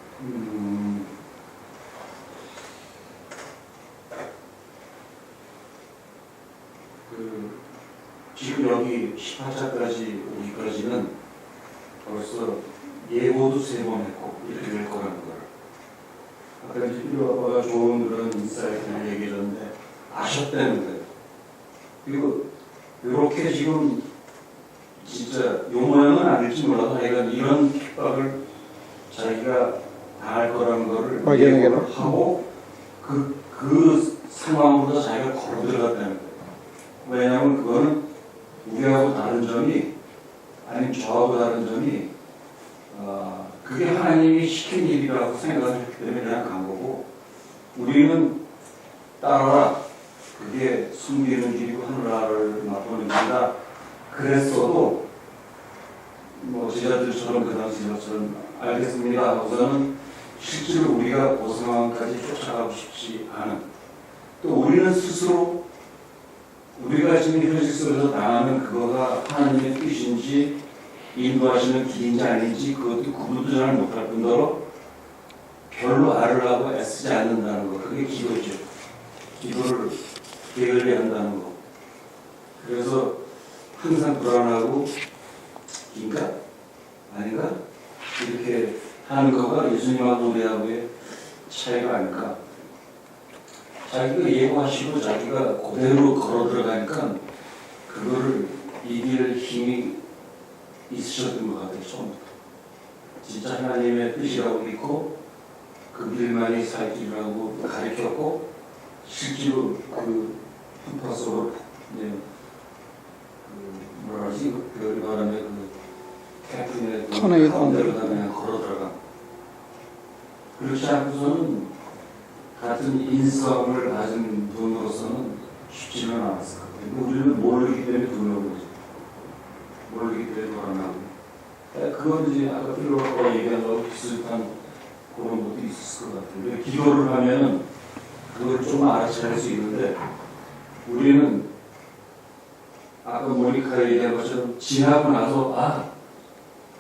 지금 여기 18차까지 오기까지는 벌써 예고도 3번 했고 이렇게 될 거라는 걸. 아까 이제 필요가 좋은 그런 인사이트를 얘기했는데 아셨다는데 그리고 이렇게 지금 진짜 요 모양은 아닐지 몰라도 하여간 이런 핍박을 자기가 당할 거라는 거를 예고를 하고 그 상황보다 자기가 걸어 들어갔다는 거예요. 왜냐하면 그거는 우리하고 다른 점이 아니면 저하고 다른 점이 그게 하나님이 시킨 일이라고 생각을 했기 때문에 그냥 간 거고 우리는 따라라 그게 숨기는 길이고 하늘나라를 맛보는 길이다 그랬어도 뭐 제자들처럼 그 당시 저처럼 알겠습니다 하고서는 실제로 우리가 그 상황까지 쫓아가고 싶지 않은, 또 우리는 스스로 우리가 지금 현실 속에서 당하는 그거가 하나님의 뜻인지 인도하시는 길인지 아닌지 그것도 구분도 잘 못할 뿐더러 별로 알으려고 애쓰지 않는다는 거, 그게 기도죠. 기도를 게을리 한다는 거. 그래서 항상 불안하고 인가? 아닌가? 이렇게 하는 거가 예수님하고 우리하고의 차이가 아닐까. 자기가 예고하시고 자기가 그대로 걸어 들어가니까 그거를 이길 힘이 있으셨던 것 같아요. 처음부터. 진짜 하나님의 뜻이라고 믿고 그 길만이 살 길이라고 가르쳤고 실제로 그 흠파소로 이제 뭐라 하지? 그 바람에 그 태풍의 터네이도 가운데로 그냥 걸어 들어가. 그렇지 않고서는 같은 인성을 가진 분으로서는 쉽지는 않았을 것 같아요. 우리는 모르기 때문에 두려운 거죠. 모르기 때문에 불안하고. 그건 이제 아까 필로가 얘기한 거하고 비슷한 그런 것도 있을 것 같아요. 기도를 하면은 그걸 좀 알아차릴 수 있는데 우리는 아까 모니카가 얘기한 것처럼 지나고 나서 아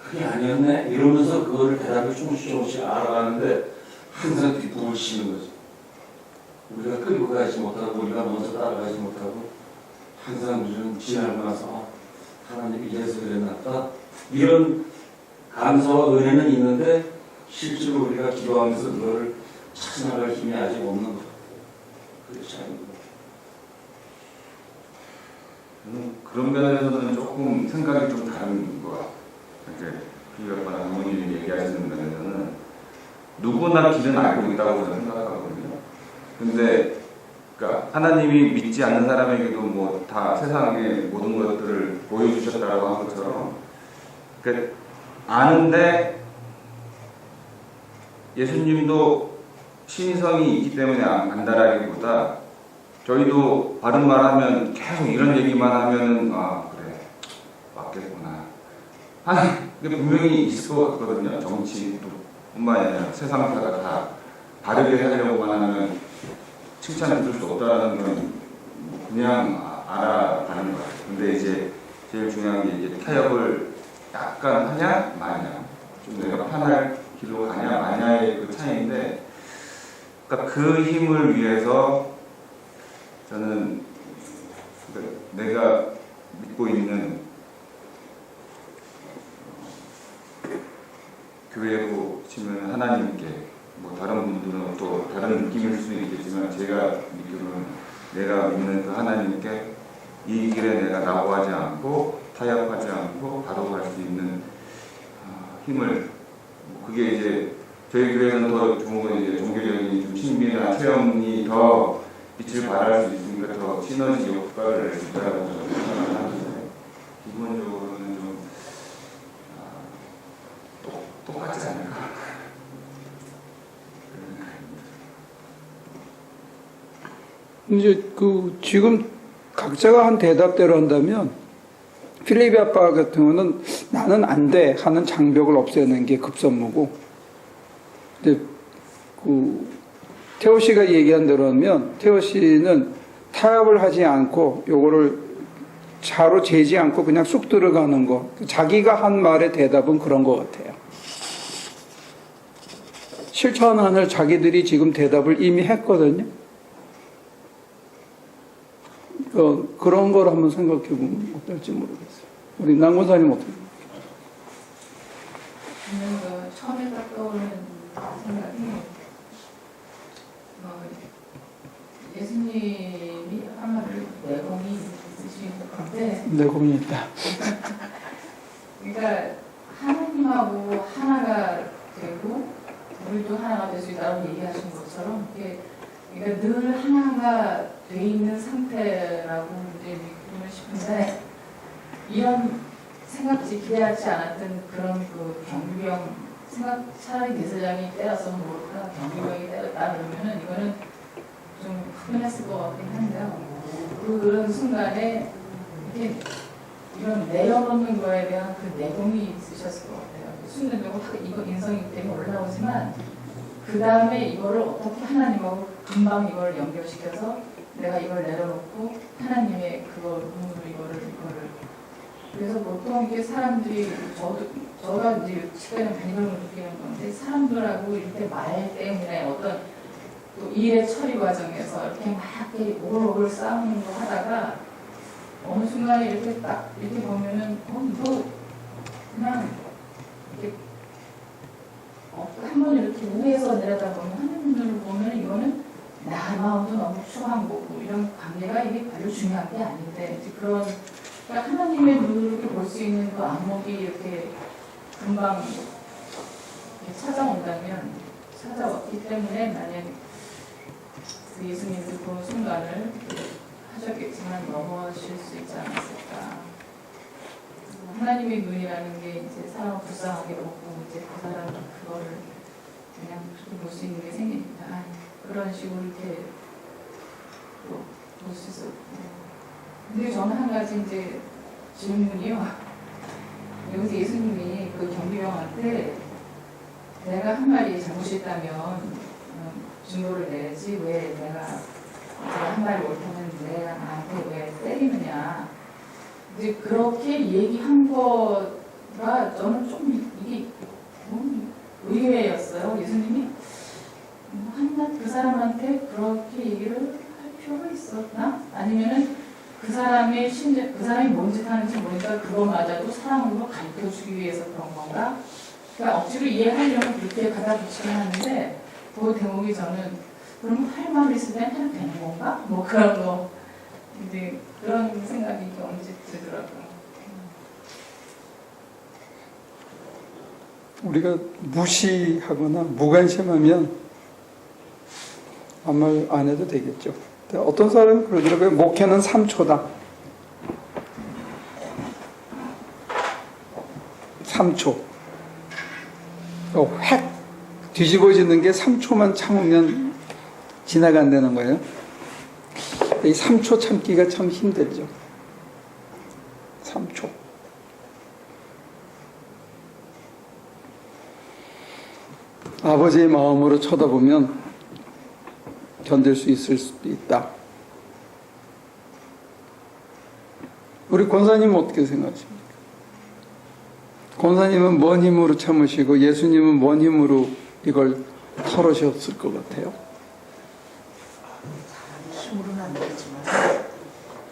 그게 아니었네 이러면서 그거를 대답을 조금씩 알아가는데 항상 뒷부분을 치는 거죠. 우리가 끌고 가지 못하고 우리가 먼저 따라가지 못하고 항상 우리는 지나고 나서 하나님이 이래서 그랬나 보다 이런 감사와 은혜는 있는데 실제로 우리가 기도하면서 그거를 찾아나갈 힘이 아직 없는 것. 그렇지 않은 것. 그런 면에서는 조금 생각이 좀 다른 것 같아요. 이제 비교가 부모님이 얘기하시는 면에서는 누구나 길은 알고 있다고 저는 생각하거든요. 근데 그러니까 하나님이 믿지 않는 사람에게도 뭐 다 세상의 모든 것들을 보여주셨다라고 한 것처럼 그 아는데 예수님도 신성이 있기 때문에 안다라기보다 저희도 바른 말 하면 계속 이런 얘기만 하면은 아 그래 맞겠구나 하는 게 분명히 있을 것 같거든요. 정치도 뿐만 아니라 세상 다 바르게 하려고만 하면 칭찬을 줄 수 없다는 건 그냥 알아가는 것 같아요. 근데 이제 제일 중요한 게 이제 타협을 약간 하냐 마냐 좀 내가 편할 길로 가냐 마냐의 그 차이인데 그러니까 그 힘을 위해서 저는 내가 믿고 있는 교회로 치면 하나님께 뭐 다른 분들은 또 다른 느낌일 수는 있겠지만 제가 믿기로는 내가 믿는 그 하나님께 이 길에 내가 낙오하지 않고 타협하지 않고 바로 갈 수 있는 힘을 그게 이제 저희 교회는 더 좋은 건 이제 종교적인 좀 신비나 체험이 더 빛을 발할 수 있으니까 더 시너지 효과를 낼 수 있다고 저는 생각을 하는데 기본적으로는 좀 똑같지 않을까. 이제 그 지금 각자가 한 대답대로 한다면 필립이 아빠 같은 경우는 나는 안 돼 하는 장벽을 없애는 게 급선무고, 근데 그 태호 씨가 얘기한 대로 하면 태호 씨는 타협을 하지 않고 요거를 자로 재지 않고 그냥 쑥 들어가는 거. 자기가 한 말의 대답은 그런 것 같아요. 실천하는 자기들이 지금 대답을 이미 했거든요. 그런 걸 한번 생각해 보면 어떨지 모르겠어요. 우리 남권사님 어떻게 저는 그 처음에 딱 떠오르는 생각이 예수님이 한 말을 내공이 있으신 건데 내공이 있다. 그러니까 하나님하고 하나가 되고 우리도 하나가 될 수 있다고 얘기하신 것처럼 이게 그러니까 늘 하나가 돼 있는 상태라고 이제 믿고 싶은데 이런 생각지 기대하지 않았던 그런 그 경비병 생각 차라리 대사장이 때렸으면 모를까 경비병이 때렸다 그러면은 이거는 좀 흥분했을 것 같긴 한데요. 그런 순간에 이렇게 이런 내려놓는 거에 대한 그 내공이 있으셨을 것 같아요. 순간적으로 이거 인성이기 때문에 올라오지만 그 다음에 이거를 어떻게 하나님하고 금방 이걸 연결시켜서 내가 이걸 내려놓고 하나님의 그걸 이거를 그래서 보통 이게 사람들이 저가 이제 최근에 반영을 느끼는 건데 사람들하고 이렇게 말 때문에 어떤 또 일의 처리 과정에서 이렇게 막 이렇게 오글오글 싸우는 거 하다가 어느 순간에 이렇게 딱 이렇게 보면은 이거 그냥 이렇게 한 번 이렇게 위에서 내려다보면 하나님을 보면 이거는 나 마음도 너무 추한 거고 이런 관계가 이게 별로 중요한 게 아닌데 이제 그런 그러니까 하나님의 눈으로 이렇게 볼 수 있는 그 안목이 이렇게 금방 이렇게 찾아온다면 찾아왔기 때문에 만약 그 예수님도 그 순간을 하셨겠지만 넘어질 수 있지 않았을까. 하나님의 눈이라는 게 이제 사람을 불쌍하게 보고 이제 그 사람 그거를 그냥 그렇게 볼 수 있는 게 생기니까 그런 식으로 이렇게 볼 수 있었고. 근데 저는 한 가지 이제 질문이요. 여기서 예수님이 그 경비병한테 내가 한 말이 잘못했다면 증거를 내야지 왜 내가 한 말이 옳다면 내가 나한테 왜 때리느냐. 이제 그렇게 얘기한 거가 저는 좀 이게 의외였어요. 예수님이 한낱 그 사람한테 그렇게 얘기를 할 필요가 있었나? 아니면은 그 사람의 심지어 그 사람이 뭔 짓 하는지 모르니까 그거마저도 사랑으로 가르쳐주기 위해서 그런 건가? 그러니까 억지로 이해하려면 그렇게 갖다 붙이긴 하는데 그 대목이 저는 그럼 할 말 있을 때 해도 되는 건가? 뭐 그런 거 이제 그런 생각이 언제 들더라고요. 우리가 무시하거나 무관심하면 아무 말 안 해도 되겠죠. 어떤 사람은 그러더라고요. 목회는 3초다. 3초. 획 뒤집어지는 게 3초만 참으면 지나간다는 거예요. 이 3초 참기가 참 힘들죠. 3초. 아버지의 마음으로 쳐다보면 견딜 수 있을 수도 있다. 우리 권사님은 어떻게 생각하십니까? 권사님은 뭔 힘으로 참으시고 예수님은 뭔 힘으로 이걸 털으셨을 것 같아요? 사람의 힘으로는 안 되지만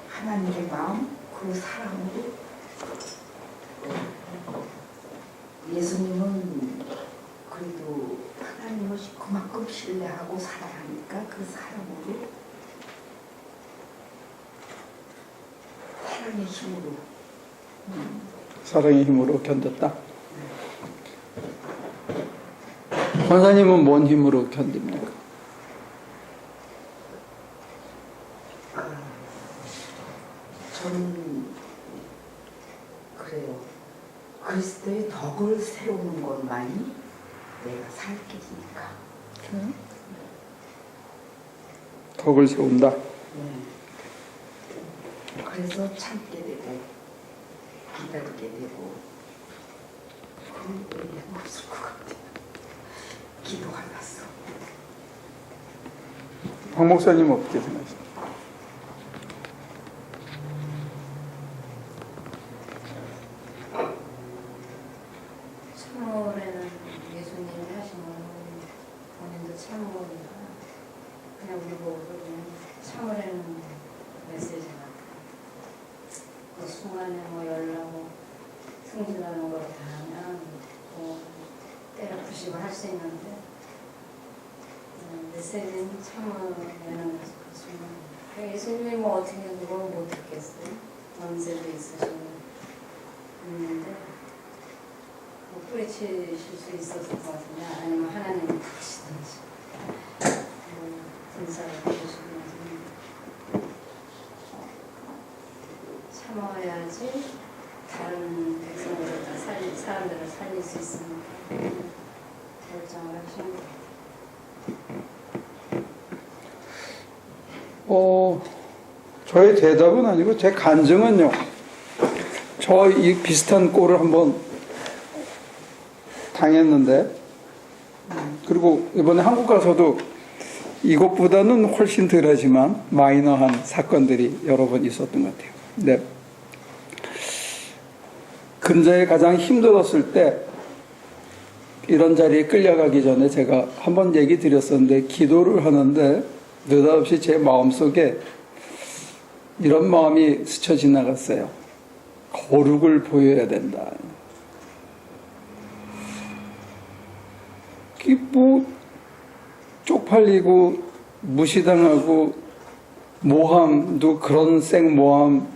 하나님의 마음, 그 사랑으로 예수님은 그래도 하나님을 그만큼 신뢰하고 사랑하니까 그 사랑으로 사랑의 힘으로 사랑의 힘으로 견뎠다. 권사님은 뭔 힘으로 견딥니까? 저는 그래요. 그리스도의 덕을 세우는 것만이 내가 살 길이니까. 덕을 세운다. 네. 그래서 참게 되고 기다리게 되고 그런 일이 없을 것 같아요. 기도 안 왔어. 박 목사님 어떻게 생각하십니까? 참으라는 예수님이 하신 거는 본인도 참으니까 그냥 우리 보고 그냥 참으라는 메시지 같아요. 그 순간에 뭐 열나고 승진하는 거 다 하면 뭐 때려 부시고 할 수 있는데 메시지는 참으라는 그 순간. 예수님이 뭐 어떻게 그걸 못 듣겠어요? 연세도 있으시고 있는데 뿌리치실 수 있었을 것 같은데 아니면 하나님이 부르시든지 등사를 해주시든지 참아야지 다른 백성들을 다 사람들을 살릴 수 있으니까 결정을 하시는 것 같아요. 저의 대답은 아니고 제 간증은요. 저 이 비슷한 꼴을 한번 당했는데 그리고 이번에 한국 가서도 이것보다는 훨씬 덜하지만 마이너한 사건들이 여러 번 있었던 것 같아요. 네. 근자에 가장 힘들었을 때 이런 자리에 끌려가기 전에 제가 한번 얘기 드렸었는데, 기도를 하는데 느닷없이 제 마음속에 이런 마음이 스쳐 지나갔어요. 거룩을 보여야 된다. 뭐 쪽팔리고 무시당하고 모함도 그런 생모함,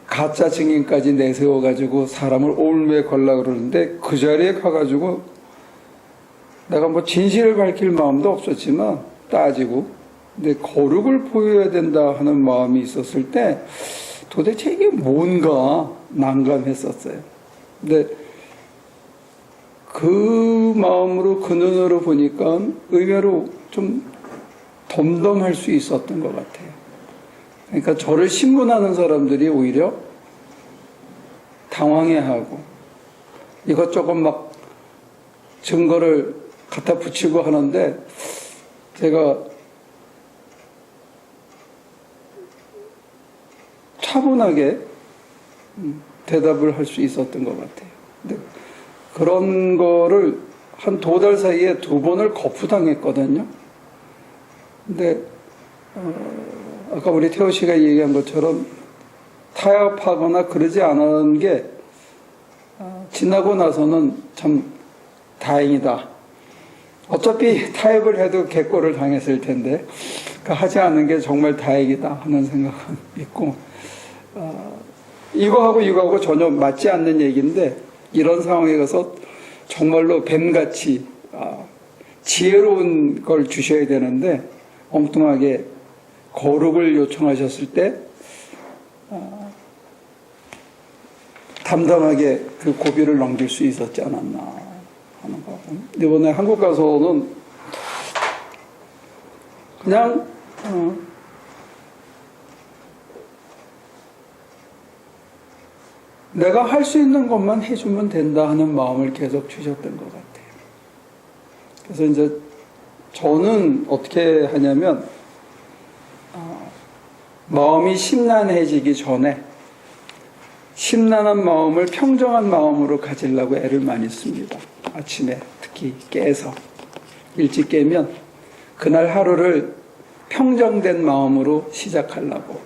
가짜 증인까지 내세워가지고 사람을 올무에 걸라 그러는데, 그 자리에 가가지고 내가 뭐 진실을 밝힐 마음도 없었지만 따지고, 근데 거룩을 보여야 된다 하는 마음이 있었을 때 도대체 이게 뭔가 난감했었어요. 근데 그 마음으로, 그 눈으로 보니까 의외로 좀 덤덤할 수 있었던 것 같아요. 그러니까 저를 신문하는 사람들이 오히려 당황해하고 이것저것 막 증거를 갖다 붙이고 하는데, 제가 차분하게 대답을 할 수 있었던 것 같아요. 근데 그런 거를 한 2달 사이에 2번을 거푸당했거든요. 근데 아까 우리 태호 씨가 얘기한 것처럼 타협하거나 그러지 않은 게 지나고 나서는 참 다행이다. 어차피 타협을 해도 객고를 당했을 텐데 하지 않은 게 정말 다행이다 하는 생각은 있고, 이거하고 전혀 맞지 않는 얘기인데, 이런 상황에 가서 정말로 뱀같이 지혜로운 걸 주셔야 되는데 엉뚱하게 거룩을 요청하셨을 때 담담하게 그 고비를 넘길 수 있었지 않았나 하는 거. 이번에 한국 가서는 그냥 내가 할 수 있는 것만 해주면 된다 하는 마음을 계속 주셨던 것 같아요. 그래서 이제 저는 어떻게 하냐면, 마음이 심란해지기 전에 심란한 마음을 평정한 마음으로 가지려고 애를 많이 씁니다. 아침에 특히 깨서 일찍 깨면 그날 하루를 평정된 마음으로 시작하려고,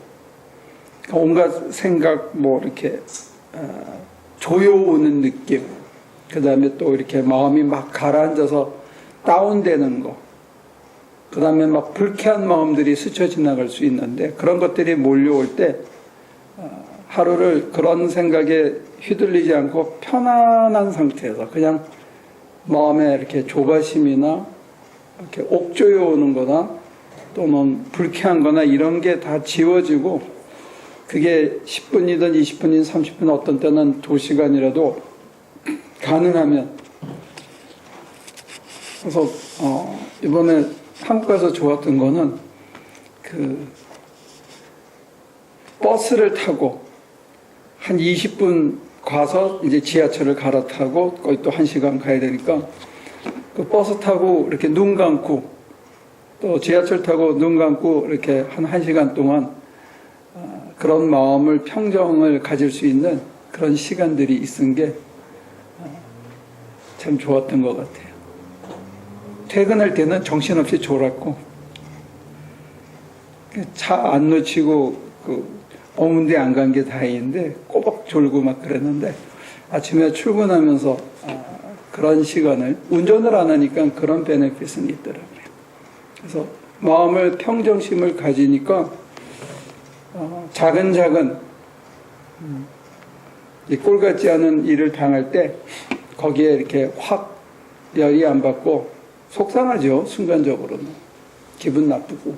온갖 생각 뭐 이렇게 조여오는 느낌, 그 다음에 또 이렇게 마음이 막 가라앉아서 다운되는 거, 그 다음에 막 불쾌한 마음들이 스쳐 지나갈 수 있는데, 그런 것들이 몰려올 때 하루를 그런 생각에 휘둘리지 않고 편안한 상태에서 그냥 마음에 이렇게 조바심이나 이렇게 옥조여 오는 거나 또는 불쾌한 거나 이런 게 다 지워지고, 그게 10분이든 20분이든 30분, 어떤 때는 2시간이라도 가능하면. 그래서 이번에 한국 가서 좋았던 거는 그 버스를 타고 한 20분 가서 이제 지하철을 갈아타고 거의 또 1시간 가야 되니까, 그 버스 타고 이렇게 눈 감고 또 지하철 타고 눈 감고 이렇게 한 1시간 동안 그런 마음을, 평정을 가질 수 있는 그런 시간들이 있은 게 참 좋았던 것 같아요. 퇴근할 때는 정신없이 졸았고, 차 안 놓치고 어문대 안 간 게 다행인데 꼬박 졸고 막 그랬는데, 아침에 출근하면서 그런 시간을, 운전을 안 하니까 그런 베네핏은 있더라고요. 그래서 마음을, 평정심을 가지니까 작은 꼴 같지 않은 일을 당할 때 거기에 이렇게 확 열이 안 받고, 속상하죠. 순간적으로는 기분 나쁘고,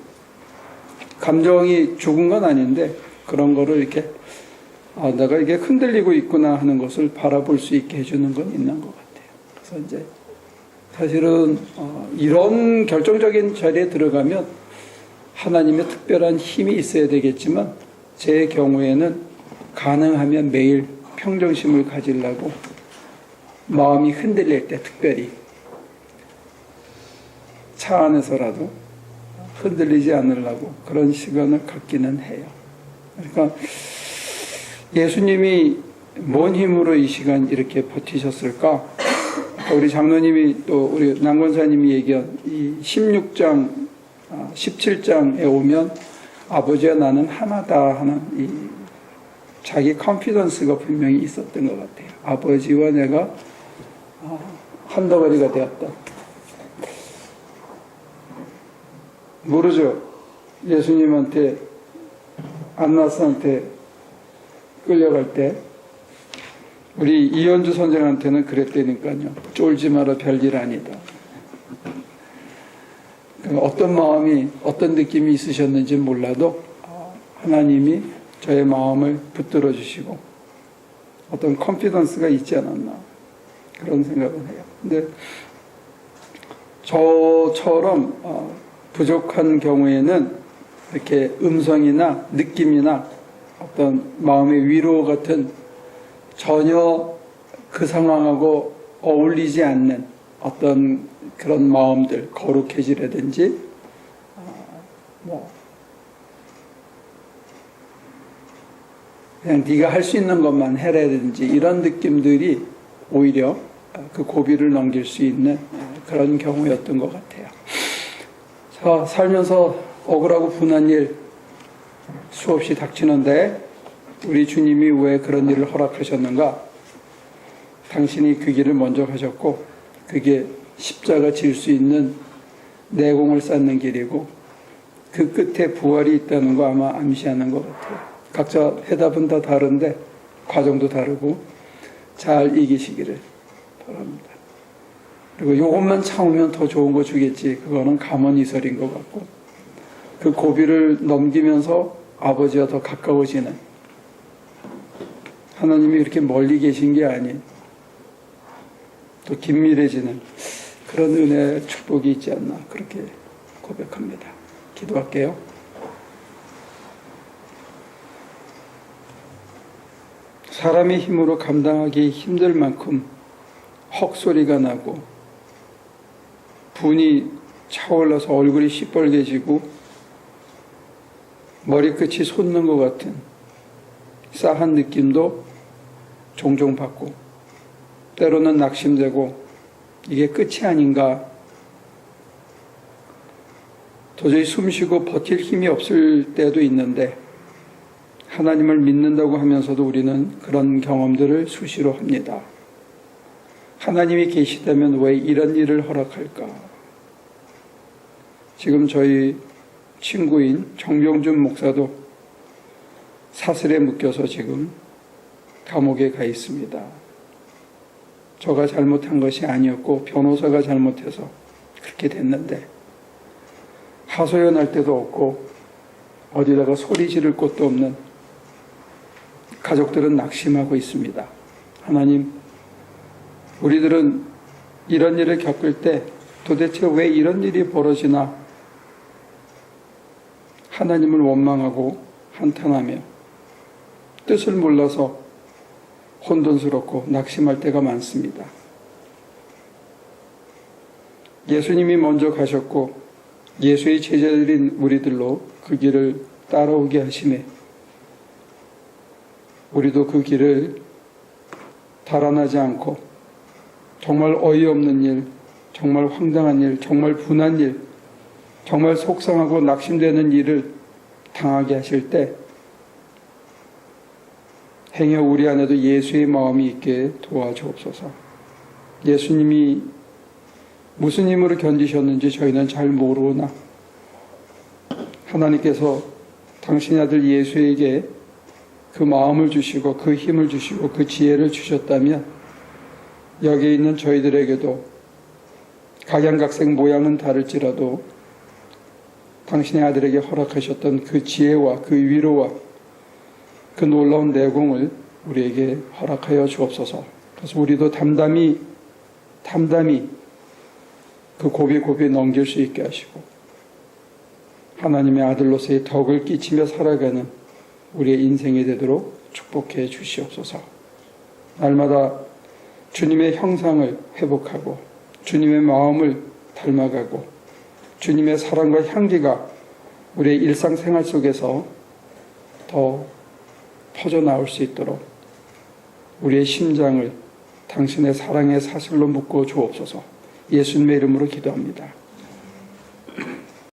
감정이 죽은 건 아닌데 그런 거를 이렇게 내가 이게 흔들리고 있구나 하는 것을 바라볼 수 있게 해주는 건 있는 것 같아요. 그래서 이제 사실은 이런 결정적인 자리에 들어가면 하나님의 특별한 힘이 있어야 되겠지만, 제 경우에는 가능하면 매일 평정심을 가지려고, 마음이 흔들릴 때 특별히 차 안에서라도 흔들리지 않으려고 그런 시간을 갖기는 해요. 그러니까 예수님이 뭔 힘으로 이 시간 이렇게 버티셨을까? 우리 장로님이 또 우리 남권사님이 얘기한 이 16장, 17장에 오면 아버지와 나는 하나다 하는 이 자기 컨피던스가 분명히 있었던 것 같아요. 아버지와 내가 한 덩어리가 되었다. 모르죠. 예수님한테 안나스한테 끌려갈 때 우리 이현주 선생한테는 그랬다니까요. 쫄지 마라, 별일 아니다. 어떤 마음이 어떤 느낌이 있으셨는지 몰라도 하나님이 저의 마음을 붙들어 주시고 어떤 컨피던스가 있지 않았나 그런 생각을 해요. 근데 저처럼 부족한 경우에는 이렇게 음성이나 느낌이나 어떤 마음의 위로 같은 전혀 그 상황하고 어울리지 않는 어떤 그런 마음들, 거룩해지라든지 그냥 네가 할 수 있는 것만 해라든지 이런 느낌들이 오히려 그 고비를 넘길 수 있는 그런 경우였던 것 같아요. 자, 살면서 억울하고 분한 일 수없이 닥치는데 우리 주님이 왜 그런 일을 허락하셨는가? 당신이 그 길을 먼저 가셨고 그게 십자가 질 수 있는 내공을 쌓는 길이고 그 끝에 부활이 있다는 거 아마 암시하는 것 같아요. 각자 해답은 다 다른데 과정도 다르고 잘 이기시기를 바랍니다. 그리고 요것만 참으면 더 좋은 거 주겠지. 그거는 가문이설인 것 같고 그 고비를 넘기면서 아버지와 더 가까워지는 하나님이 이렇게 멀리 계신 게 아닌 또 긴밀해지는 그런 은혜의 축복이 있지 않나 그렇게 고백합니다. 기도할게요. 사람의 힘으로 감당하기 힘들 만큼 헉소리가 나고 분이 차올라서 얼굴이 시뻘개지고 머리끝이 솟는 것 같은 싸한 느낌도 종종 받고 때로는 낙심되고 이게 끝이 아닌가 도저히 숨쉬고 버틸 힘이 없을 때도 있는데 하나님을 믿는다고 하면서도 우리는 그런 경험들을 수시로 합니다. 하나님이 계시다면 왜 이런 일을 허락할까? 지금 저희 친구인 정병준 목사도 사슬에 묶여서 지금 감옥에 가 있습니다. 저가 잘못한 것이 아니었고 변호사가 잘못해서 그렇게 됐는데 하소연할 데도 없고 어디다가 소리 지를 곳도 없는 가족들은 낙심하고 있습니다. 하나님, 우리들은 이런 일을 겪을 때 도대체 왜 이런 일이 벌어지나 하나님을 원망하고 한탄하며 뜻을 몰라서 혼돈스럽고 낙심할 때가 많습니다. 예수님이 먼저 가셨고 예수의 제자들인 우리들로 그 길을 따라오게 하심에 우리도 그 길을 달아나지 않고 정말 어이없는 일, 정말 황당한 일, 정말 분한 일, 정말 속상하고 낙심되는 일을 당하게 하실 때 행여 우리 안에도 예수의 마음이 있게 도와주옵소서. 예수님이 무슨 힘으로 견디셨는지 저희는 잘 모르나 하나님께서 당신의 아들 예수에게 그 마음을 주시고 그 힘을 주시고 그 지혜를 주셨다면 여기에 있는 저희들에게도 각양각색 모양은 다를지라도 당신의 아들에게 허락하셨던 그 지혜와 그 위로와 그 놀라운 내공을 우리에게 허락하여 주옵소서. 그래서 우리도 담담히 그 고비 넘길 수 있게 하시고 하나님의 아들로서의 덕을 끼치며 살아가는 우리의 인생이 되도록 축복해 주시옵소서. 날마다 주님의 형상을 회복하고 주님의 마음을 닮아가고 주님의 사랑과 향기가 우리의 일상생활 속에서 더 퍼져나올 수 있도록 우리의 심장을 당신의 사랑의 사슬로 묶어 주옵소서. 예수님의 이름으로 기도합니다.